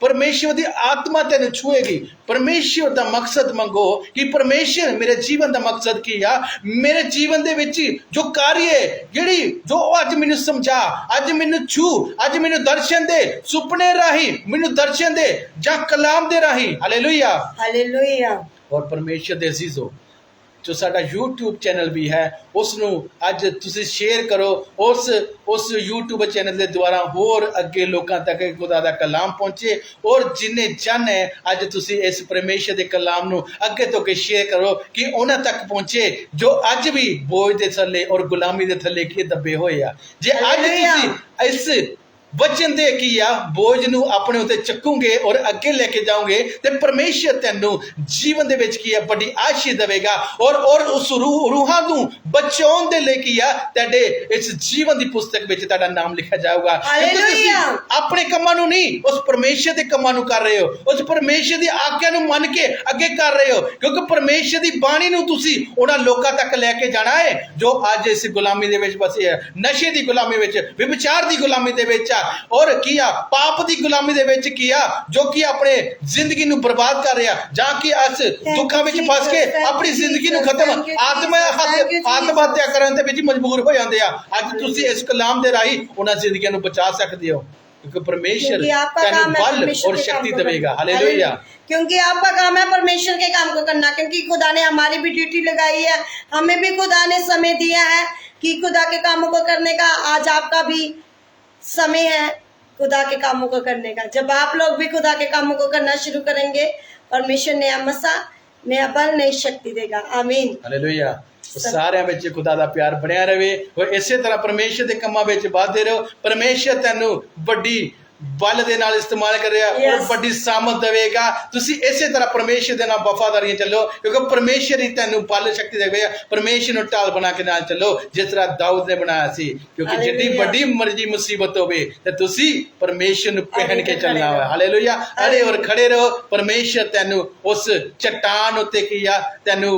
परमेश्वर की आत्मा तेन छुएगी। परमेश्वर का मकसद मंगो कि परमेश्वर मेरे जीवन का मकसद की आ, मेरे जीवन दे विच जो कार्य जिहड़ी जो अज मैनू समझा, अज मैनू छू, अज मैनू दर्शन दे, सुपने राही मैनू दर्शन दे जां कलाम दे राही। Hallelujah hallelujah. और परमेश्वर दे अजीजो जो साडा यूट्यूब चैनल भी है उसनू अज तुसी शेयर करो, उस यूट्यूब चैनल के द्वारा होर अगे लोगों तक खुदा दा कलाम पहुंचे और जिन्हें जन है अज तुसी इस परमेश्वर के कलाम नू अगे तो अगे शेयर करो कि उन्हां तक पहुंचे जो अज भी बोझ दे थले और गुलामी दे थले की दबे होए आ। जे अज तुसी इस वचन दे की आ बोझ नू अपने उत्ते चुकूंगे और अगे लेके जाओगे ते परमेश्वर तैनू जीवन दे विच की आ बड़ी आशीष देवेगा और उस रूहां नू बचाउण दे लई की आ तेरे इस जीवन दी पुस्तक विच तेरा नाम लिखा जाऊगा। हालेलुया। अपने कमां नू नहीं उस परमेश्वर दे कमां नू कर रहे हो, उस परमेश्वर दी आज्ञा नू मन के अगे कर रहे हो क्योंकि परमेश्वर दी बाणी नू तुसी उन्हां लोकां तक लेके जाना है जो अज इस गुलामी दे विच बसे है, नशे दी गुलामी विच, व्यभिचार दी गुलामी दे विच और किया पाप दी गुलामी दे विच किया जो कि अपने जिंदगी नू बर्बाद कर रहा जां कि अस दुखां विच फस के अपनी जिंदगी नू खत्म आत्महत्या करन दे विच मजबूर हो जांदे आ। अज तुसी इस कलाम दे राही उन्हां जिंदगियां नू बचा सकदे हो क्योंकि परमेश्वर तैनू बल और शक्ति देवेगा। हालेलुया। क्योंकि आपका काम है परमेश्वर के काम को करना, क्योंकि खुदा ने हमारी भी ड्यूटी लगाई है, हमें भी खुदा ने समय दिया है कि खुदा के कामों को करने का। आज आपका भी समय है खुदा के कामों को करने का। जब आप लोग भी खुदा के कामों को करना शुरू करेंगे परमेश्वर नया मसा, नया बल, नई शक्ति देगा। आमीन हालेलुया। सारे विच खुदा दा प्यार बनिया रहे और इसे तरह परमेश्वर के कामां विच वाधदे रहो। परमेश्वर तैनू बड़ी बल दे नाल इस्तेमाल करेगा और बड़ी सामर्थ देवेगा। तुसी इसे तरह परमेश्वर दे नाल वफादारी चलो क्योंकि परमेश्वर ही तैनू बल शक्ति देवेगा। परमेश्वर नू ढाल बना के नाल चलो जिस तरह दाऊद ने बनाया सी क्योंकि जितनी बड़ी मर्जी मुसीबत होवे ते तुसी परमेश्वर नू पहन के चलना है। हालेलुया। अड़े और खड़े रहो। परमेश्वर तैनू उस चट्टान उत्ते किया तैनू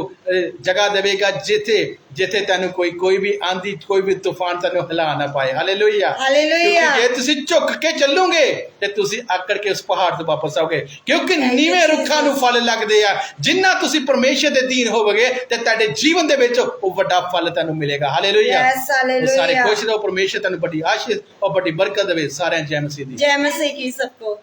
जगह देवेगा जिथे जिथे तैनू कोई भी आंधी कोई भी तूफान तैनू हिला ना पाए। Hallelujah hallelujah. जे तुसी झुक के चलोगे ते तुसी आकड़ के उस पहाड़ ते वापस आओगे क्योंकि नीवे रुखां नू फल लगदे आ। जिन्ना तुसी परमेश्वर दे अधीन होवोगे ते तुहाडे जीवन दे विच ओ वड्डा फल तैनू मिलेगा। हालेलुया। सारे खुश रहो। परमेश्वर तैनू बड़ी आशीष और बड़ी बरकत देवे। सारे जय मसीह दी। जय मसीह की सबको।